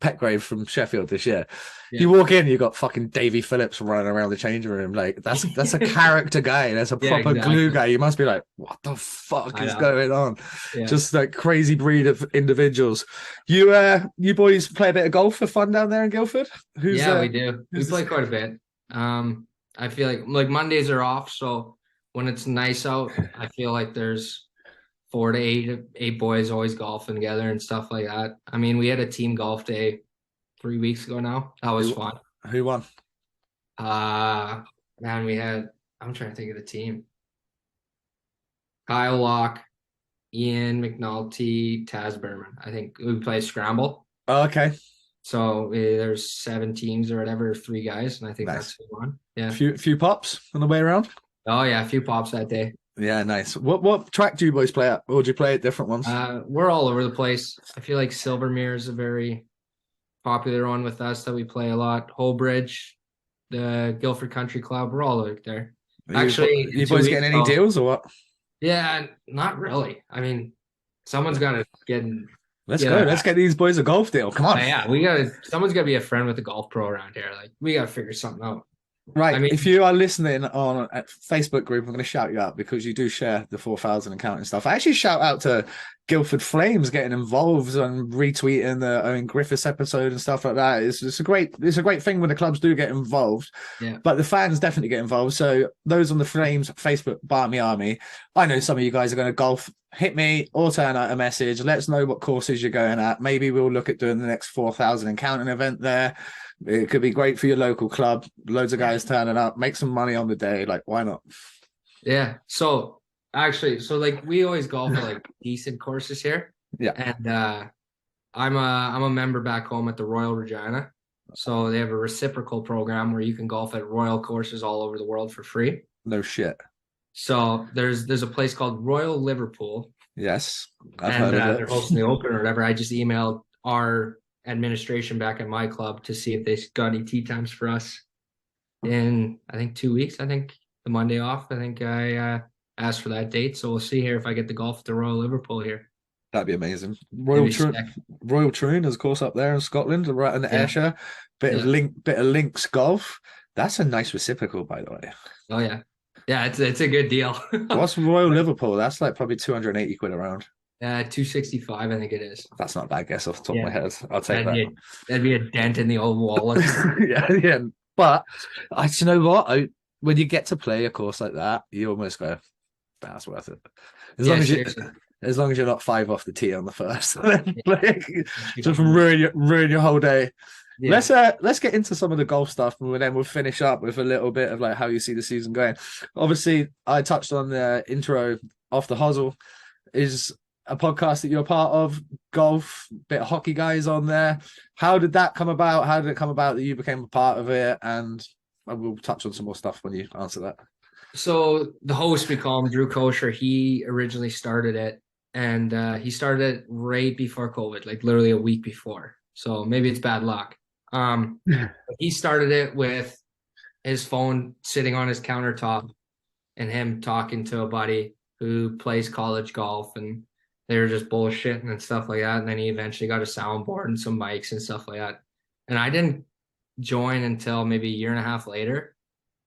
Petgrave from Sheffield this year. Yeah. You walk in, you got fucking Davy Phillips running around the changing room. Like, that's a character guy. That's a proper glue guy. You must be like, what the fuck is going on? Yeah. Just like crazy breed of individuals. You boys play a bit of golf for fun down there in Guildford? We do. We play quite a bit. I feel like Mondays are off, so when it's nice out, I feel like there's 4 to 8 boys always golfing together and stuff like that. We had a team golf day 3 weeks ago now. That was fun. Who won? I'm trying to think of the team. Kyle Locke, Ian McNulty, Taz Berman. I think we play scramble. Oh, okay. So there's 7 teams or whatever, 3 guys, and I think that's who won. Yeah. Few pops on the way around? Oh yeah, a few pops that day. Yeah, nice. What track do you boys play at? Or do you play at different ones? We're all over the place. I feel like Silvermere is a very popular one with us that we play a lot. Holbridge, the Guildford Country Club, we're all over there. Actually, you boys getting any deals or what? Yeah, not really. Someone's got to get. Let's go. Let's get these boys a golf deal. Come on. Yeah, someone's got to be a friend with a golf pro around here. Like, we got to figure something out. Right. I mean, If you are listening on a Facebook group, I'm going to shout you out because you do share the 4,000 and counting stuff. I actually shout out to Guildford Flames getting involved and retweeting the Owen Griffiths episode and stuff like that. It's a great thing when the clubs do get involved, yeah, but the fans definitely get involved. So those on the Flames Facebook Barmy Army, I know some of you guys are going to golf. Hit me or turn out a message. Let us know what courses you're going at. Maybe we'll look at doing the next 4,000 and counting event there. It could be great for your local club. Loads of guys turning up, make some money on the day. Like, why not? yeah. So actually, so like we always golf at like decent courses here, Yeah, and I'm a member back home at the Royal Regina. So they have a reciprocal program where you can golf at Royal courses all over the world for free. no shit. So there's a place called Royal Liverpool, Yes, I've and heard of they're hosting the it. Open or whatever. I just emailed our administration back at my club to see if they got any tee times for us in I think 2 weeks. I think the Monday off. I think I asked for that date, so we'll see here if I get the golf at the Royal Liverpool here. That'd be amazing. Maybe sick. Royal Troon is of course up there in Scotland, right in the Yeah, Ayrshire. yeah. Bit of links golf. That's a nice reciprocal, by the way. Oh yeah, yeah. It's a good deal. What's Royal Liverpool? That's like probably 280 quid around. 265, I think it is. That's not a bad guess off the top of my Yeah, head. I'll take that'd that. be a, that'd be a dent in the old wallet. Yeah, yeah. But you know what? When you get to play a course like that, you almost go, that's worth it. As Yeah, long as you, seriously. as long as you're not 5 off the tee on the first, Yeah. just ruin your whole day. Yeah. Let's get into some of the golf stuff, and then we'll finish up with a little bit of like how you see the season going. Obviously, I touched on the intro off the hosel is a podcast that you're a part of, golf, bit of hockey guys on there. How did that come about? How did it come about that you became a part of it? And we'll touch on some more stuff when you answer that. So the host, we call him Drew Kosher, he originally started it, and he started it right before COVID, like literally a week before. So maybe it's bad luck. He started it with his phone sitting on his countertop and him talking to a buddy who plays college golf, and they were just bullshitting and stuff like that. And then he eventually got a soundboard and some mics and stuff like that. And I didn't join until maybe a year and a half later,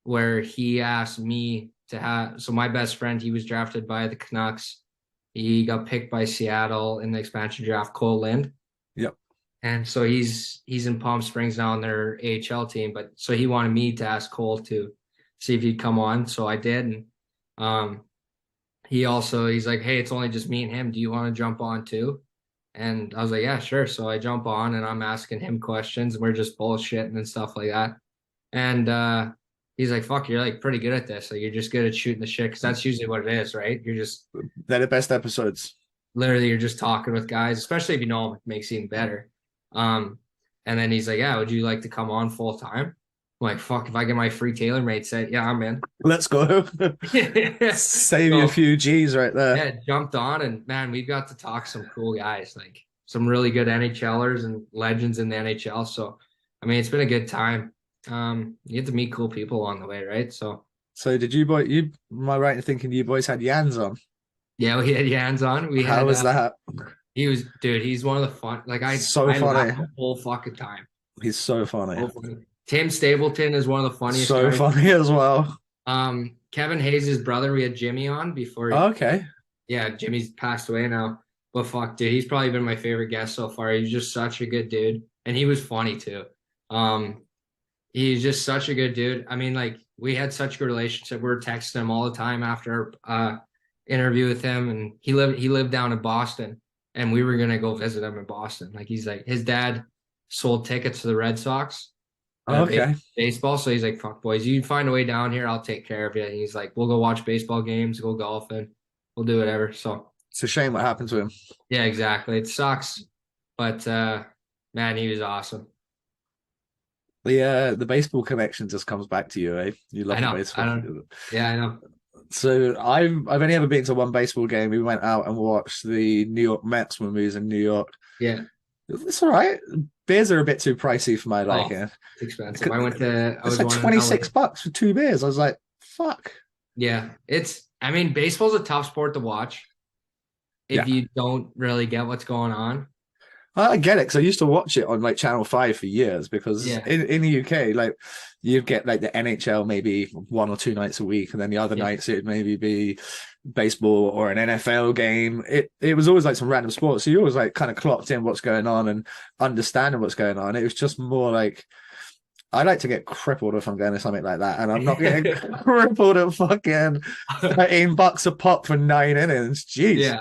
where he asked me to have. So my best friend, he was drafted by the Canucks. He got picked by Seattle in the expansion draft, Cole Lind. Yep. And so he's in Palm Springs now on their AHL team. But so he wanted me to ask Cole to see if he'd come on. So I did. And he's like, hey, it's only just me and him. Do you want to jump on too? And I was like, yeah, sure. So I jump on and I'm asking him questions and we're just bullshitting and stuff like that. And he's like, fuck, you're like pretty good at this. Like you're just good at shooting the shit. Cause that's usually what it is, right? You're just They're the best episodes. literally, you're just talking with guys, especially if you know them, it makes it even better. And then he's like, yeah, would you like to come on full time? I'm like, fuck, if I get my free TaylorMade set, yeah, I'm in. Let's go. Save you a few G's right there. Yeah, jumped on and man, we got to talk some cool guys, like some really good NHLers and legends in the NHL. So, I mean, it's been a good time. You get to meet cool people along the way, right? So did am I right in thinking you boys had Jans on? yeah, we had Jans on. How was that? He's one of the fun, like I funny laughed the whole fucking time. He's so funny. So funny. Tim Stapleton is one of the funniest So guys. funny as well. Kevin Hayes' brother, we had Jimmy on before. Okay. Yeah, Jimmy's passed away now. But fuck, dude, he's probably been my favorite guest so far. He's just such a good dude. And he was funny too. He's just such a good dude. I mean, like, we had such a good relationship. We were texting him all the time after interview with him. And he lived down in Boston. And we were gonna go visit him in Boston. Like he's like, his dad sold tickets to the Red Sox. Okay. Baseball. So he's like, fuck boys, you find a way down here, I'll take care of you. And he's like, we'll go watch baseball games, go golfing, we'll do whatever. So it's a shame what happened to him. yeah, exactly. It sucks. But man, he was awesome. The baseball connection just comes back to you, eh? You love baseball. Yeah, I know. So I've only ever been to one baseball game. We went out and watched the New York Mets when we was in New York. Yeah. It's all right. Beers are a bit too pricey for my liking. It's expensive. I was like $26 for 2 beers. I was like, fuck. Yeah. I mean, baseball's a tough sport to watch if you don't really get what's going on. I get it because I used to watch it on like Channel 5 for years because Yeah, in the UK, like you'd get like the NHL maybe 1 or 2 nights a week, and then the other yeah, nights it'd maybe be baseball or an NFL game. It was always like some random sport. So you always like kind of clocked in what's going on and understanding what's going on. It was just more like I like to get crippled if I'm going to something like that, and I'm not getting crippled at fucking $13 a pop for 9 innings. Jeez, yeah.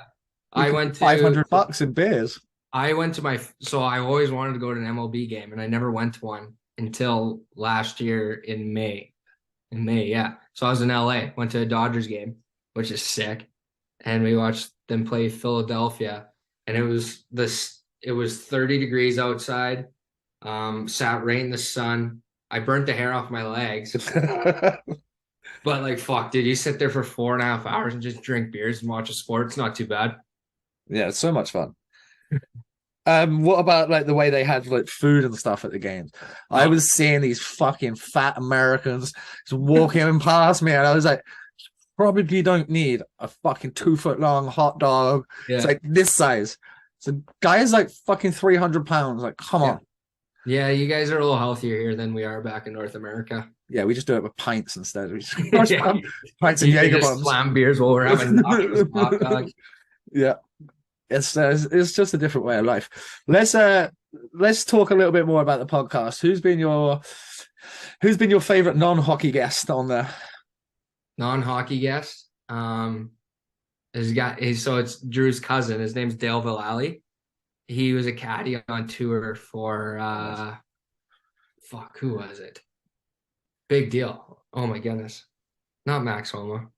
we I could went to $500 in beers. I went to my so I always wanted to go to an MLB game, and I never went to one until last year in May. In May, yeah. So I was in LA, went to a Dodgers game, which is sick, and we watched them play Philadelphia, and it was 30 degrees outside. Sat right in the sun. I burnt the hair off my legs, but like fuck, dude, you sit there for 4.5 hours and just drink beers and watch a sport. It's not too bad. Yeah, it's so much fun. What about like the way they had like food and stuff at the games? I Oh, was seeing these fucking fat Americans just walking past me, and I was like, probably don't need a fucking 2 foot long hot dog. It's yeah, like this size. So guy is like fucking 300 pounds. Like, come yeah. on. Yeah, you guys are a little healthier here than we are back in North America. Yeah, we just do it with pints instead. We just Yeah, pints and you can Jaeger just bombs. slam beers while we're having nachos and hot dogs. Yeah, it's just a different way of life. Let's talk a little bit more about the podcast. Who's been your favorite non-hockey guest on there? Non-hockey guest. So it's Drew's cousin. His name's Dale Vallely. He was a caddy on tour for who was it? Big deal. Oh my goodness. Not Max Homa.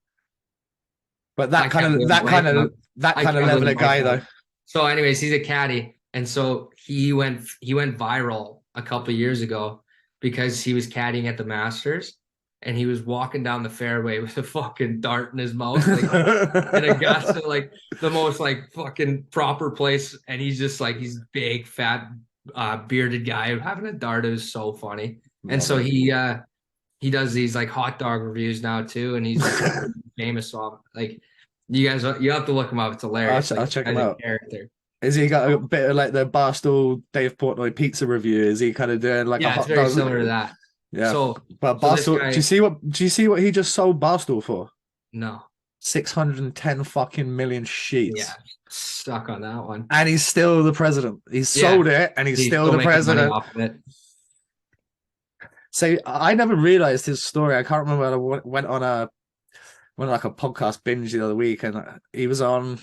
But I can't believe I'm blanking on- that I kind of can't level believe of I'm guy blanking though. on- So anyways, he's a caddy. And so he went viral a couple of years ago because he was caddying at the Masters and he was walking down the fairway with a fucking dart in his mouth, like in Augusta, like the most like fucking proper place. And he's just like he's big, fat, bearded guy having a dart. It was so funny. And Love so it. he does these like hot dog reviews now too, and he's like famous. So like you have to look him up. It's hilarious. I'll Like check him as a out. character. Is he got a bit of like the Barstool Dave Portnoy pizza review? Is he kind of doing like a Yeah, it's hot very dog? similar to that. Yeah, So but so this Barstool. guy, Do you see what he just sold Barstool for? no, 610 fucking million yeah, sheets, stuck on that one. and he's still the president. He's Yeah, sold it, and he's he's still still the making money president. off of it. So I never realized his story. I can't remember. I went on like a podcast binge the other week, and he was on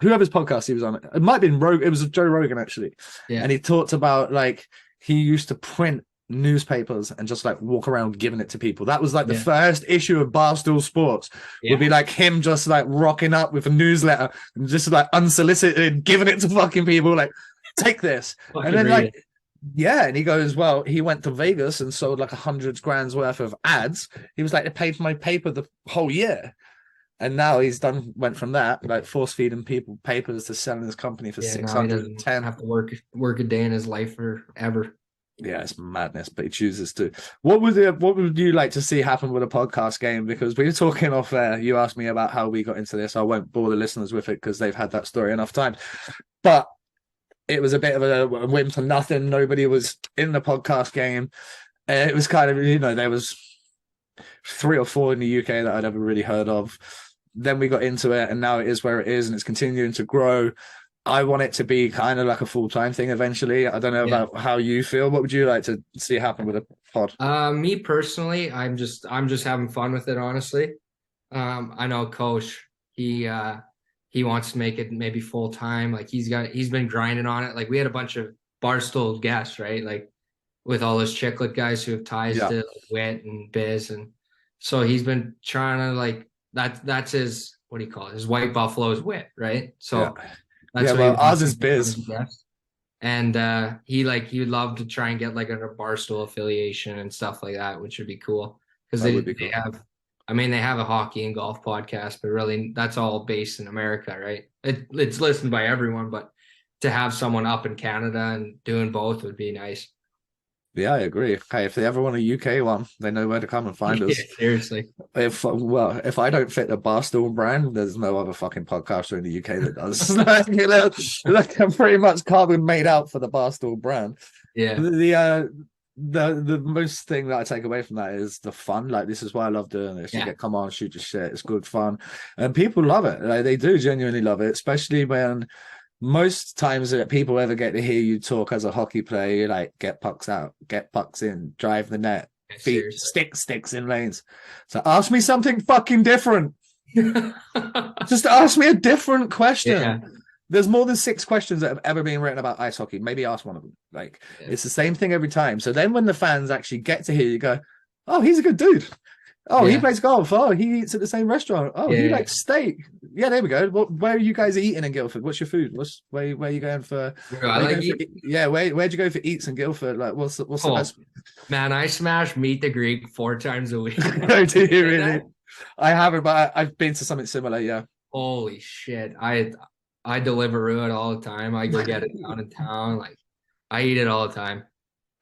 whoever's podcast he was on. It might have been Rogan. It was Joe Rogan actually, Yeah, and he talked about like he used to print newspapers and just like walk around giving it to people. That was like the yeah, first issue of Barstool Sports would be yeah. like him just like rocking up with a newsletter and just like unsolicited giving it to fucking people like take this. And Fucking then read like it. yeah, and he goes, well, he went to Vegas and sold like 100 grand's worth of ads. He was like, it paid for my paper the whole year. And now went from that, like force feeding people papers to selling his company for Yeah, now he doesn't 610. have to work a day in his life forever. Yeah, it's madness, but he chooses to. What would you like to see happen with a podcast game? Because we were talking off air. You asked me about how we got into this. I won't bore the listeners with it because they've had that story enough times. But it was a bit of a whim for nothing. Nobody was in the podcast game. It was kind of, there was 3 or 4 in the UK that I'd ever really heard of. Then we got into it, and now it is where it is, and it's continuing to grow. I want it to be kind of like a full-time thing eventually. I don't know Yeah. about how you feel. What would you like to see happen with a pod? Me personally, I'm just having fun with it, honestly. I know Coach, he wants to make it maybe full time. Like he's been grinding on it. Like we had a bunch of Barstool guests, right? Like with all those Chicklet guys who have ties Yeah. to like, Wit and Biz, and so he's been trying to like that's his, what do you call it? His White Buffalo's Wit, right? So Yeah. that's Yeah, what well, he ours wants is to do Biz. as a guest. And he would love to try and get like a Barstool affiliation and stuff like that, which would be cool because That would be they cool. have, I mean, they have a hockey and golf podcast, but really that's all based in America, right? It's listened by everyone, but to have someone up in Canada and doing both would be nice. Yeah, I agree. Okay, if they ever want a UK one, they know where to come and find Yeah, us. seriously. If I don't fit the Barstool brand, there's no other fucking podcaster in the UK that does. Like, you know, like I'm pretty much carbon made out for the Barstool brand. Yeah. The most thing that I take away from that is the fun. Like, this is why I love doing this. You Yeah. get come on, shoot your shit. It's good fun, and people love it. Like, they do genuinely love it, especially when most times that people ever get to hear you talk as a hockey player, you like get pucks out, get pucks in, drive the net, Yeah, feet, seriously. sticks in lanes. So ask me something fucking different. Just ask me a different Yeah. question. There's more than 6 questions that have ever been written about ice hockey. Maybe ask one of them. Like, Yeah. it's the same thing every time. So then when the fans actually get to hear you go, oh, he's a good dude. Oh, he Yeah. plays golf. Oh, he eats at the same restaurant. Oh, he Yeah. likes steak. Yeah, there we go. Where are you guys eating in Guildford? What's your food? Where are you going for? Bro, I like eat. Yeah, where'd you go for eats in Guildford? Like, what's the Oh, best? man, I smash Meet the Greek 4 times a week. Do you Say really? that? I haven't, but I've been to something similar. Yeah. Holy shit. I deliver it all the time. I go get it down in town. Like I eat it all the time.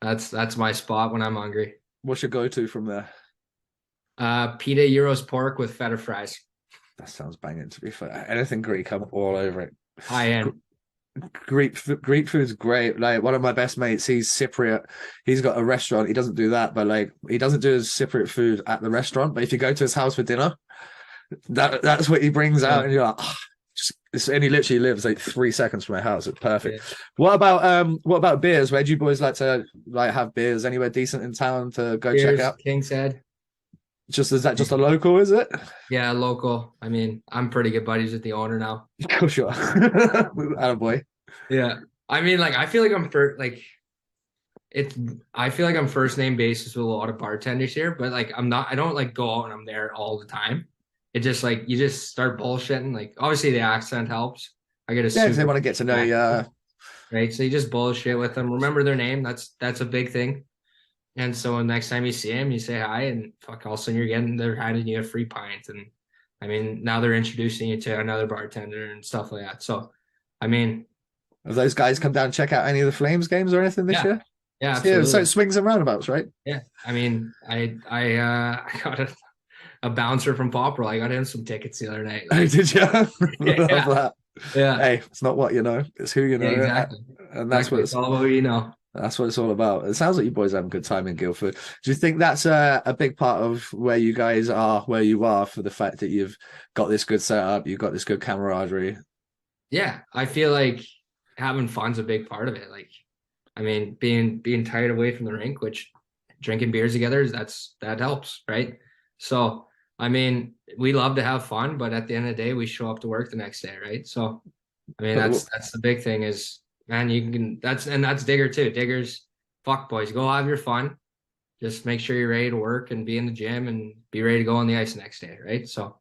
That's my spot when I'm hungry. What's your go-to from there? Pita gyros pork with feta fries. That sounds banging. To be fair, anything Greek, I'm all over it. High end. Greek food's great. Like, one of my best mates, he's Cypriot. He's got a restaurant. He doesn't do that, but like, he doesn't do his Cypriot food at the restaurant. But if you go to his house for dinner, that's what he brings out, and you're like, oh, and he literally lives like 3 seconds from my house. It's perfect. Yeah. What about beers? Where do you boys like to like have beers? Anywhere decent in town to go check out? King's Head. Is that just a local? Is it? Yeah, local. I mean, I'm pretty good buddies with the owner now. Oh, sure. Attaboy. Yeah. I mean, like I feel like I feel like I'm first name basis with a lot of bartenders here, but like I don't like go out and I'm there all the time. It just like you just start bullshitting. Like obviously the accent helps. I get a Yeah, 'cause they super want to get to know you. right. So you just bullshit with them. Remember their name. That's a big thing. And so next time you see him, you say hi, and fuck, all of a sudden they're handing you a free pint, and I mean now they're introducing you to another bartender and stuff like that. So, I mean, Have those guys come down and check out any of the Flames games or anything this year? Yeah, Yeah, absolutely. so it swings and roundabouts, right? Yeah, I mean, I got a bouncer from Popperell. I got him some tickets the other night. Oh, did you? Yeah. Love that. Yeah, Hey, it's not what you know, it's who you know. yeah, exactly. And that's Exactly. It's all about who you know. that's what it's all about. It sounds like you boys have a good time in Guildford. Do you think that's a big part of where you guys are, where you are, for the fact that you've got this good setup, you've got this good camaraderie? Yeah, I feel like having fun's a big part of it. Like, I mean, being tired away from the rink, which drinking beers together that helps, right? So, I mean, we love to have fun, but at the end of the day, we show up to work the next day, right? So, I mean, that's the big thing is, man, you can that's Digger too. Diggers, fuck boys, go have your fun. Just make sure you're ready to work and be in the gym and be ready to go on the ice the next day, right? So,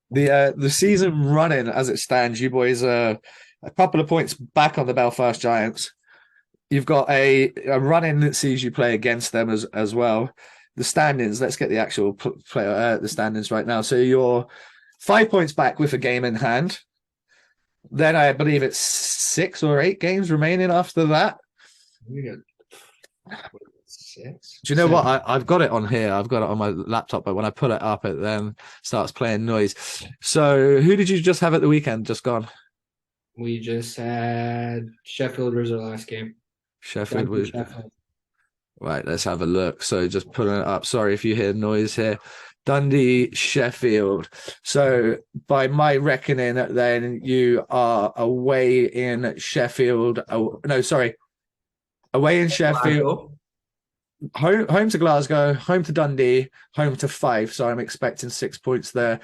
The season running as it stands, you boys are a couple of points back on the Belfast Giants. You've got a run-in that sees you play against them as well. The standings, let's get the actual the standings right now. So you're 5 points back with a game in hand. Then I believe it's 6 or 8 games remaining after that. we got 6. Do you know what? I've got it on here. I've got it on my laptop, but when I pull it up, it then starts playing noise. So who did you just have at the weekend? Just gone? We just had Sheffield was our last game. Sheffield was right. Let's have a look. So just pulling it up. Sorry if you hear noise here. Dundee, Sheffield. So by my reckoning, then you are away in Sheffield. Oh, no, sorry, away in Sheffield. Home to Glasgow, home to Dundee, home to Fife. So I'm expecting 6 points there.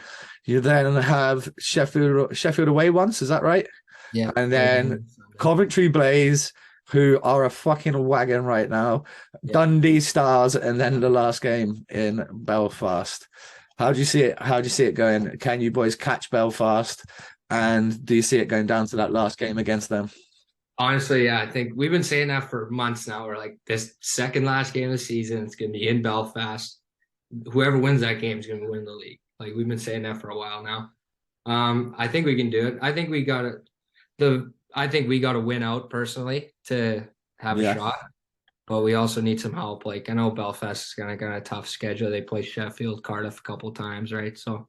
You then have Sheffield away once. Is that right? Yeah. And then Coventry Blaze, who are a fucking wagon right now. Yeah. Dundee Stars, and then the last game in Belfast. How do you see it? How do you see it going? Can you boys catch Belfast? And do you see it going down to that last game against them? Honestly, yeah, I think we've been saying that for months now. We're like, this second last game of the season, it's going to be in Belfast. Whoever wins that game is going to win the league. Like, we've been saying that for a while now. I think we can do it. I think we got to win out personally to have a shot. but we also need some help. Like I know Belfast is got a tough schedule. They play Sheffield, Cardiff a couple times, right? So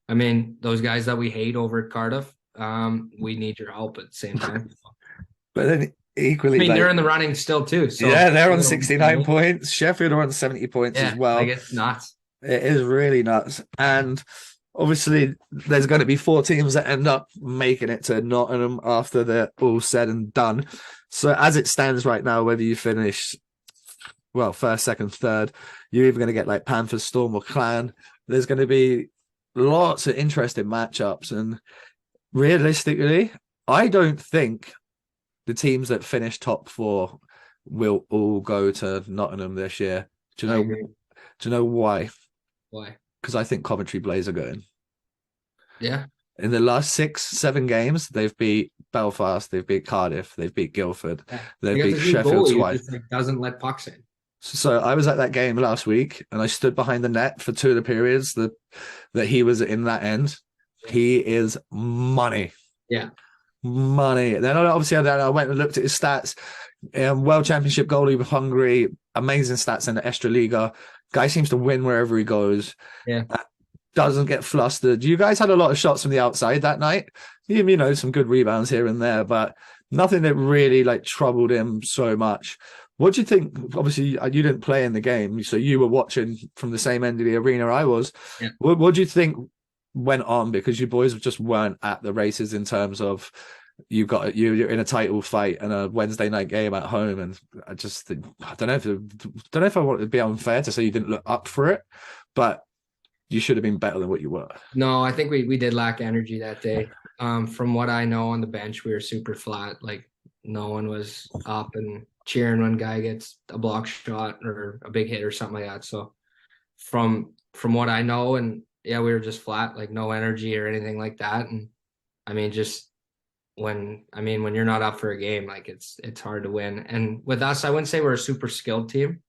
I mean, those guys that we hate over at Cardiff, we need your help at the same time. But then I equally, mean, they're like, in the running still too. So yeah, they're we on got a week 69 away. points. Sheffield are on 70 points as Yeah, like well. it's nuts. It is really nuts. And obviously, there's going to be 4 teams that end up making it to Nottingham after they're all said and done. So, as it stands right now, whether you finish, well, first, second, third, you're either going to get like Panthers, Storm, or Clan. There's going to be lots of interesting matchups. And realistically, I don't think the teams that finish top 4 will all go to Nottingham this year. Do you I know? agree. Do you know why? Why? Because I think Coventry Blaze are going. Yeah. In the last 6-7 games, they've beat Belfast, they've beat Cardiff, they've beat Guildford, Yeah. they've They got beat this new Sheffield goalie who twice. just like doesn't let pucks in. So I was at that game last week, and I stood behind the net for 2 of the periods that he was in that end. Yeah. He is money. Yeah. Money. Then obviously I went and looked at his stats. World Championship goalie with Hungary, amazing stats in the Extraliga. Guy seems to win wherever he goes. Yeah. Doesn't get flustered. You guys had a lot of shots from the outside that night. You know, some good rebounds here and there, but nothing that really like troubled him so much. What do you think? Obviously, you didn't play in the game, so you were watching from the same end of the arena I was. Yeah. What do you think went on? Because you boys just weren't at the races in terms of you're in a title fight and a Wednesday night game at home, and I don't know if I want to be unfair to say you didn't look up for it, but you should have been better than what you were. No, I think we did lack energy that day. From what I know on the bench, we were super flat. Like no one was up and cheering when guy gets a block shot or a big hit or something like that. So from what I know, and yeah, we were just flat, like no energy or anything like that. And I mean, just when you're not up for a game, like it's hard to win. And with us, I wouldn't say we're a super skilled team.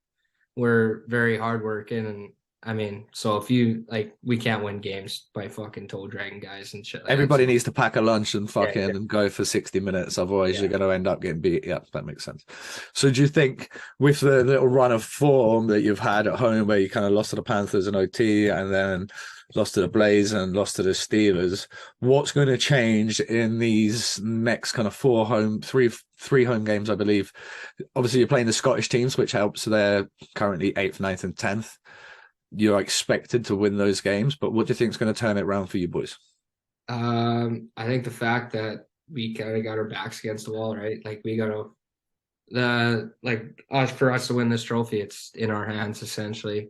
We're very hardworking, and I mean, so if you like, we can't win games by fucking toe dragging guys and shit. Like Everybody that. needs to pack a lunch and Yeah, and go for 60 minutes. Otherwise, yeah. you're going to end up getting beat. Yeah, that makes sense. So do you think with the little run of form that you've had at home where you kind of lost to the Panthers and OT and then lost to the Blaze and lost to the Steelers, what's going to change in these next kind of three home games, I believe? Obviously, you're playing the Scottish teams, which helps. They're currently 8th, 9th, and 10th. You're expected to win those games, but what do you think is going to turn it around for you boys? I think the fact that we kind of got our backs against the wall, right? Like we got for us to win this trophy, it's in our hands essentially.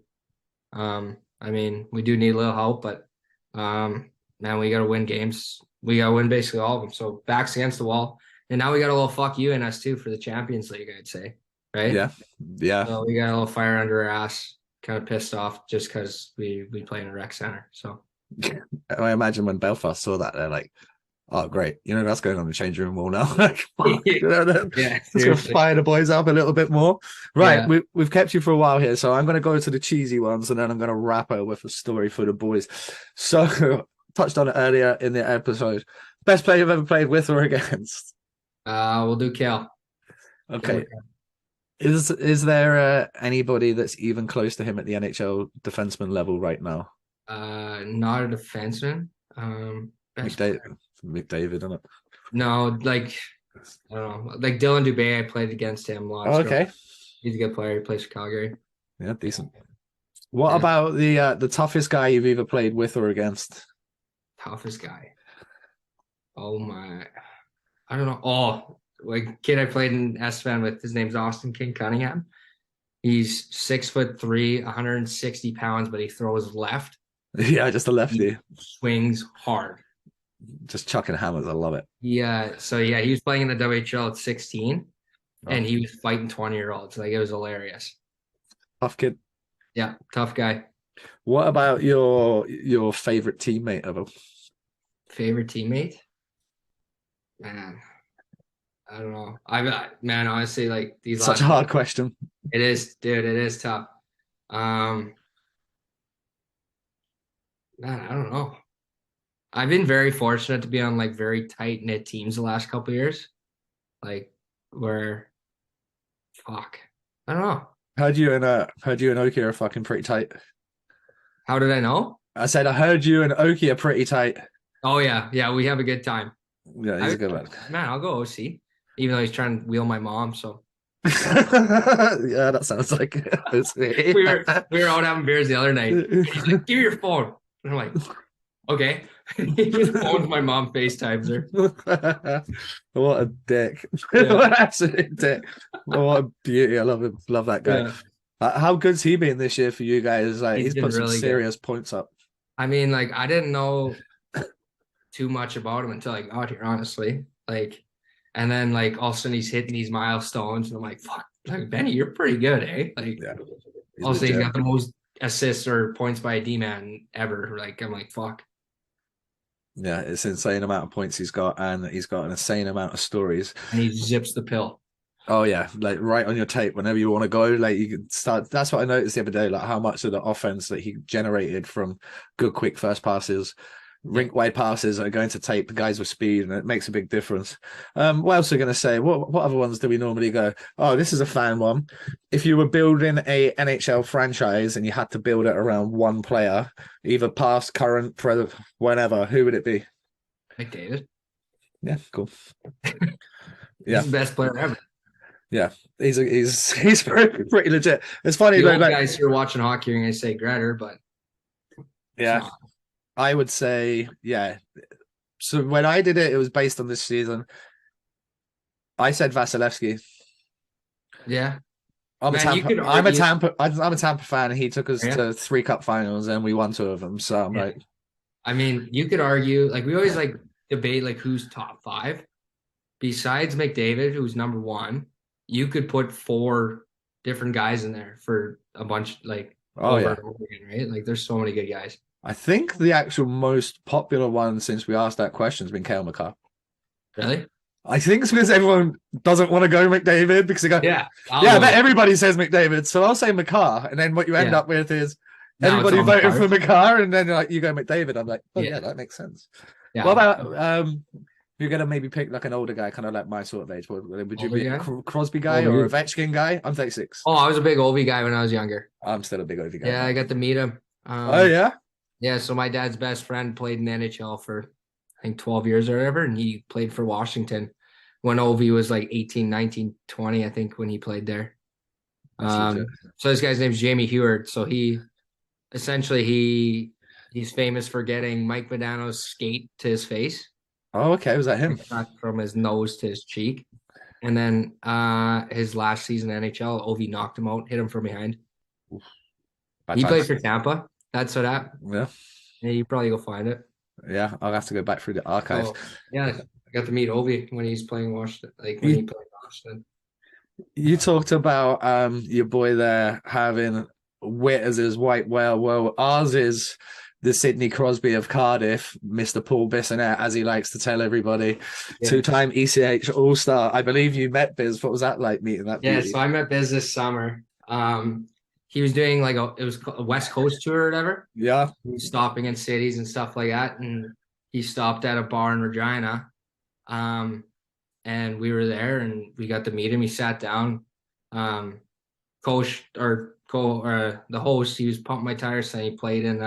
I mean, we do need a little help, but man, we got to win games. We got to win basically all of them. So backs against the wall, and now we got a little fuck you in us too for the Champions League, I'd say, right? Yeah. So we got a little fire under our ass. Kind of pissed off just because we play in a rec center. So I imagine when Belfast saw that, they're like, "Oh, great! You know that's going on the changing room wall now." Like, fuck, yeah, let's go fire the boys up a little bit more. Right, yeah. we've kept you for a while here, so I'm going to go to the cheesy ones, and then I'm going to wrap it with a story for the boys. So, touched on it earlier in the episode. Best player you've ever played with or against? We'll do Cal. Okay. Is there anybody that's even close to him at the NHL defenseman level right now? Not a defenseman. McDavid, isn't it? No, like I don't know. Like Dylan Dubé, I played against him lots. Oh, okay. He's a good player. He plays for Calgary. Yeah, decent. What about the toughest guy you've either played with or against? Toughest guy. Oh my, I don't know. Oh, like kid I played in S-Fan with, his name's Austin King Cunningham. He's 6'3", 160 pounds, but he throws left. Yeah, just a lefty. He swings hard. Just chucking hammers. I love it. Yeah. So yeah, he was playing in the WHL at 16, and he was fighting 20-year-olds. Like it was hilarious. Tough kid. Yeah, tough guy. What about your favorite teammate ever? Favorite teammate? Man, I don't know. Man, honestly, like these Such a hard question. It is, dude. It is tough. Man, I don't know. I've been very fortunate to be on like very tight knit teams the last couple of years, like where, fuck, I don't know. Heard you and Oki are fucking pretty tight. How did I know? I said I heard you and Oki are pretty tight. Oh yeah, yeah, we have a good time. Yeah, he's a good man. Man, I'll go OC, even though he's trying to wheel my mom. So Yeah, that sounds like it. we were out having beers the other night. And he's like, "Give me your phone," and I'm like, "Okay." He just phones my mom, FaceTimes her. What a dick. Yeah. What an absolute dick. What a beauty. I love him. Love that guy. Yeah, How good's he been this year for you guys? Like he's he's been put some really good. serious points up. I mean, like I didn't know too much about him until I got here, honestly. Like, and then like all of a sudden he's hitting these milestones, and I'm like, "Fuck, like Benny, you're pretty good, eh?" Like, Yeah. all of a sudden he's Legit. got the most assists or points by a D man ever. Like, I'm like, "Fuck." Yeah, it's insane amount of points he's got, and he's got an insane amount of stories. And he zips the pill. Oh yeah, like right on your tape whenever you want to go. Like you can start. That's what I noticed the other day. Like how much of the offense that he generated from good, quick first passes, rink wide passes are going to tape the guys with speed, and it makes a big difference. What else are we going to say? What other ones do we normally go? Oh, this is a fan one. If you were building a NHL franchise and you had to build it around one player, either past, current, whenever, who would it be? McDavid. Yeah, cool. Yeah. He's the best player ever. Yeah, he's pretty legit. It's funny the though, old like guys who are watching hockey are going to say Gretter, but yeah, I would say yeah. So when I did it, it was based on this season. I said Vasilevsky. Yeah, I'm man, a Tampa fan. And he took us to 3 cup finals and we won 2 of them. So I'm like, I mean, you could argue like we always like debate like who's top 5 besides McDavid, who's number 1. You could put 4 different guys in there for a bunch like over and over again, right? Like there's so many good guys. I think the actual most popular one since we asked that question has been Cale Makar. Really? I think it's because everyone doesn't want to go McDavid because they go, yeah, I bet everybody says McDavid. So I'll say Makar. And then what you end up with is everybody voting for Makar. And then like you go McDavid. I'm like, oh, yeah, that makes sense. Yeah. What about, you're going to maybe pick like an older guy, kind of like my sort of age. Would you be a Crosby guy or a Ovechkin guy? I'm 36. Oh, I was a big Ovi guy when I was younger. I'm still a big Ovi guy. Yeah, I got to meet him. Oh, yeah? Yeah, so my dad's best friend played in the NHL for, I think, 12 years or whatever, and he played for Washington when Ovi was like 18, 19, 20, I think, when he played there. So this guy's name's Jamie Heward. So he's famous for getting Mike Modano's skate to his face. Oh, okay. Was that him? From his nose to his cheek. And then his last season in NHL, Ovi knocked him out, hit him from behind. He played for Tampa. That's what happened. Yeah. Yeah, you probably go find it. Yeah, I'll have to go back through the archives. Yeah, I got to meet Ovi when he's playing Washington. Like when he played Washington. You talked about your boy there having wit as his white whale. Well, ours is the Sidney Crosby of Cardiff, Mr. Paul Bissonnette, as he likes to tell everybody. Yeah. 2-time ECH All-Star. I believe you met Biz. What was that like meeting that? Yeah, so I met Biz this summer. He was doing like it was a West Coast tour or whatever. Yeah. He was stopping in cities and stuff like that. And he stopped at a bar in Regina. And we were there and we got to meet him. He sat down. The host, he was pumping my tires saying he played in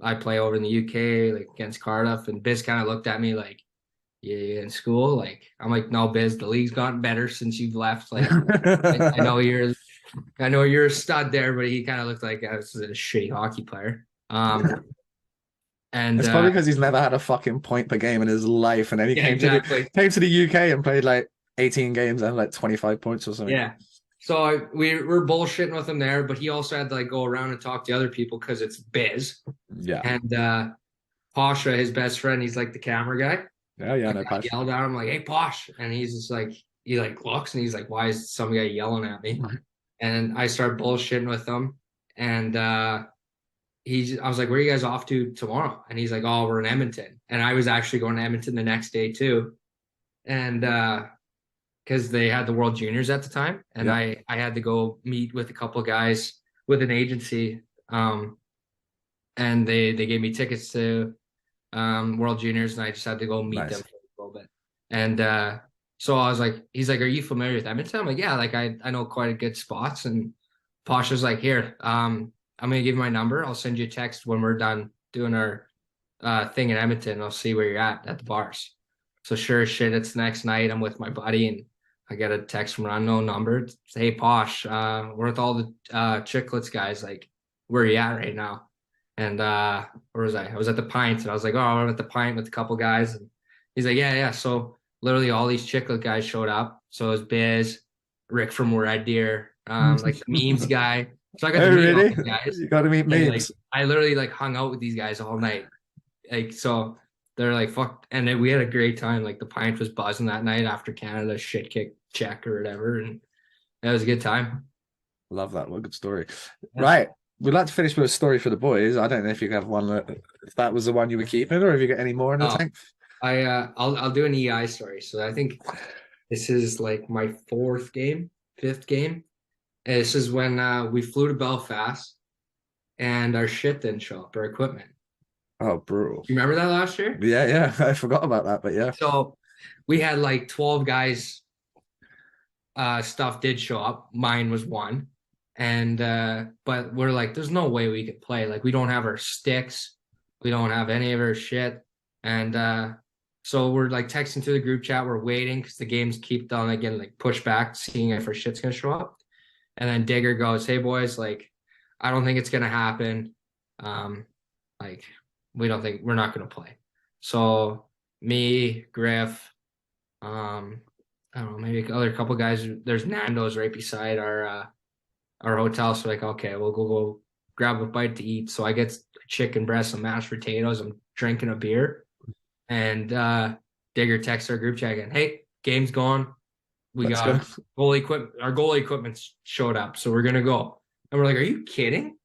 I play over in the UK, like against Cardiff. And Biz kind of looked at me like, yeah, in school. Like I'm like, no, Biz, the league's gotten better since you've left. Like I know you're a stud there, but he kind of looked like I was a shitty hockey player. And it's probably because he's never had a fucking point per game in his life, and then he came to the UK and played like 18 games and like 25 points or something. Yeah. So we're bullshitting with him there, but he also had to like go around and talk to other people because it's Biz. Yeah. And Pasha, his best friend, he's like the camera guy. Yeah, no, I yelled at him like, "Hey, Posh," and he's just like, he like looks and he's like, "Why is some guy yelling at me?" And I started bullshitting with him, and I was like, "Where are you guys off to tomorrow?" And he's like, "Oh, we're in Edmonton." And I was actually going to Edmonton the next day too, and because they had the World Juniors at the time, and I had to go meet with a couple of guys with an agency, and they gave me tickets to World Juniors, and I just had to go meet them for a little bit. And So I was like, he's like, are you familiar with Edmonton? I'm like, yeah, like I know quite a good spots. And Posh was like, here, I'm gonna give you my number. I'll send you a text when we're done doing our thing in Edmonton. I'll see where you're at the bars. So sure as shit, it's the next night. I'm with my buddy and I get a text from an unknown number. It's, hey Posh, we're with all the Chicklets guys. Like, where are you at right now? And where was I? I was at the Pint, and I was like, oh, I'm at the Pint with a couple guys. And he's like, yeah, yeah. So literally all these Chicklet guys showed up. So it was Biz, Rick from Red Deer, like the memes guy. So I got Oh, to meet all really? these guys. You got to meet And like memes. I literally like hung out with these guys all night. Like so they're like fuck, and then we had a great time. Like the Pint was buzzing that night after Canada shit kicked Czech or whatever, and it was a good time. Love that. What a good story. Yeah. Right. We'd like to finish with a story for the boys. I don't know if you have one if that was the one you were keeping or if you got any more in the Oh, tank. I'll do an EI story. So I think this is like my fifth game. And this is when we flew to Belfast and our shit didn't show up, our equipment. Oh, brutal. You remember that last year? Yeah, yeah. I forgot about that, but yeah. So we had like 12 guys. Stuff did show up. Mine was one. And but we're like, there's no way we could play. Like we don't have our sticks. We don't have any of our shit. And so we're like texting to the group chat. We're waiting because the games keep on again like push back, seeing if our shit's gonna show up. And then Digger goes, hey boys, like I don't think it's gonna happen. Like we're not gonna play. So me, Griff, I don't know, maybe other couple guys. There's Nando's right beside our hotel. So like, okay, we'll go grab a bite to eat. So I get chicken breast, some mashed potatoes. I'm drinking a beer, and Digger texts our group chat again. Hey, game's gone. We Let's got go. goalie equipment. Our goalie equipment showed up, so we're gonna go. And we're like, are you kidding?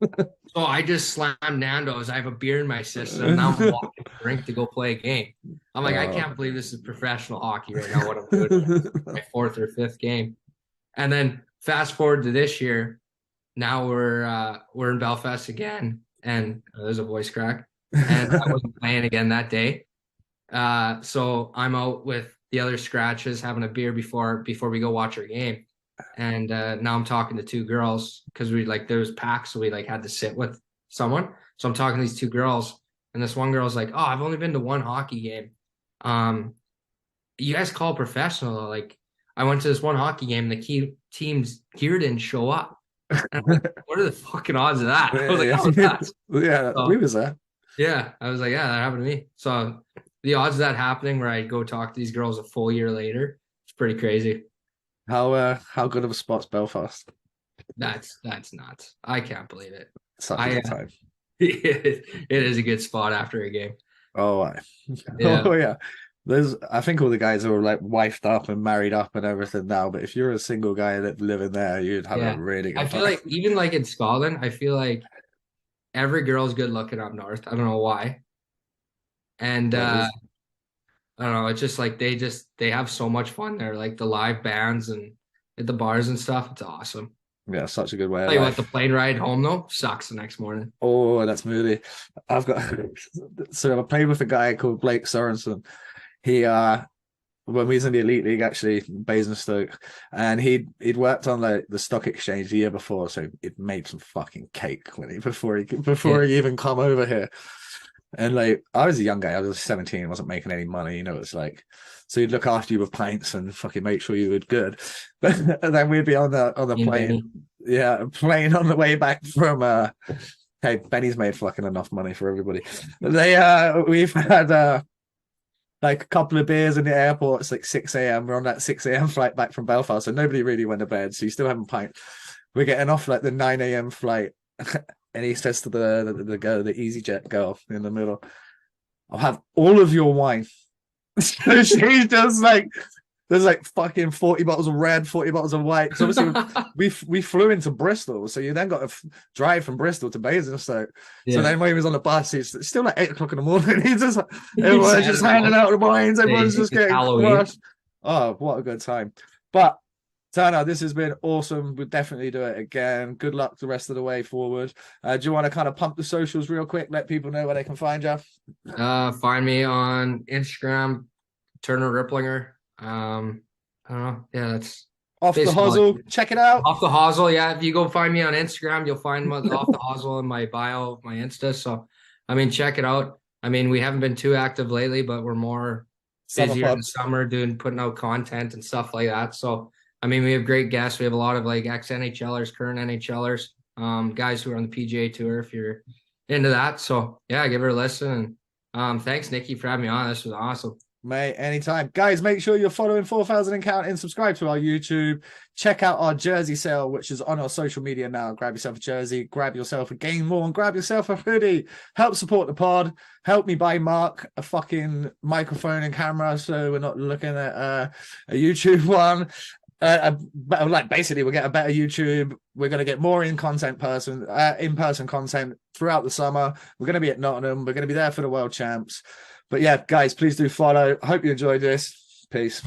So I just slammed Nando's. I have a beer in my system. Now I'm walking to drink to go play a game. I'm like, I can't believe this is professional hockey right now. What I'm doing, my fourth or fifth game. And then fast forward to this year. Now we're in Belfast again, and there's a voice crack. And I wasn't playing again that day. So I'm out with the other scratches having a beer before we go watch our game. And now I'm talking to two girls because we like there was packs, so we like had to sit with someone. So I'm talking to these two girls, and this one girl's like, "Oh, I've only been to one hockey game. You guys call professional? Like, I went to this one hockey game, and the key team's gear didn't show up. And I'm like, what are the fucking odds of that?" I was like, "Oh, that's Yeah, so, we was there. yeah." I was like, "Yeah, that happened to me." So the odds of that happening, where I go talk to these girls a full year later, it's pretty crazy. How good of a spot's Belfast? That's nuts. I can't believe it. Such a good time. It is a good spot after a game. Oh, Yeah. oh yeah. I think all the guys are like wifed up and married up and everything now. But if you're a single guy that living there, you'd have Yeah. a really good I feel time. like even like in Scotland, I feel like every girl's good looking up north. I don't know why. And I don't know, it's just like they have so much fun there, like the live bands and at the bars and stuff. It's awesome. Yeah, such a good way of Tell you what, life. the plane ride home though sucks the next morning. Oh, that's moody. I've got so I played with a guy called Blake Sorensen. He when we was in the Elite League actually, Basingstoke, and he'd worked on like the stock exchange the year before, so it made some fucking cake when before he even come over here. And like I was a young guy, I was 17, wasn't making any money, you know, it's like so he'd look after you with pints and fucking make sure you were good. But and then we'd be on the plane. Yeah, plane on the way back from hey, Benny's made fucking enough money for everybody. We've had like a couple of beers in the airport. It's like 6 a.m. We're on that 6 a.m. flight back from Belfast, so nobody really went to bed. So you still haven't pint. We're getting off like the 9 a.m. flight, and he says to the girl, the EasyJet girl in the middle, "I'll have all of your wine." So she's just like, there's like fucking 40 bottles of red, 40 bottles of white. So obviously we flew into Bristol, so you then got to drive from Bristol to Basingstoke. Yeah. So then when he was on the bus, it's still like 8 o'clock in the morning. He's just everyone's just handing out the wines, everyone's just getting crushed. Oh, what a good time. But Turner, this has been awesome. We'll definitely do it again. Good luck the rest of the way forward. Do you want to kind of pump the socials real quick? Let people know where they can find you. Find me on Instagram, Turner Ripplinger. I don't know. Yeah, that's Off the basically all I hosel. can. Check it out. Off the hosel. Yeah, if you go find me on Instagram, you'll find my off the hosel in my bio of my Insta. So, I mean, check it out. I mean, we haven't been too active lately, but we're more Summer busier in the pod. summer putting out content and stuff like that. So, I mean, we have great guests. We have a lot of like ex NHLers, current NHLers, guys who are on the PGA tour. If you're into that, so yeah, give her a listen. And thanks, Nikki, for having me on. This was awesome. Mate, anytime. Guys, make sure you're following 4,000 and counting. Subscribe to our YouTube. Check out our jersey sale, which is on our social media now. Grab yourself a jersey, grab yourself a game more, and grab yourself a hoodie. Help support the pod. Help me buy Mark a fucking microphone and camera so we're not looking at a YouTube one. Like basically we'll get a better YouTube. We're going to get more in-person content throughout the summer. We're going to be at Nottingham. We're going to be there for the World Champs. But yeah, guys, please do follow. I hope you enjoyed this. Peace.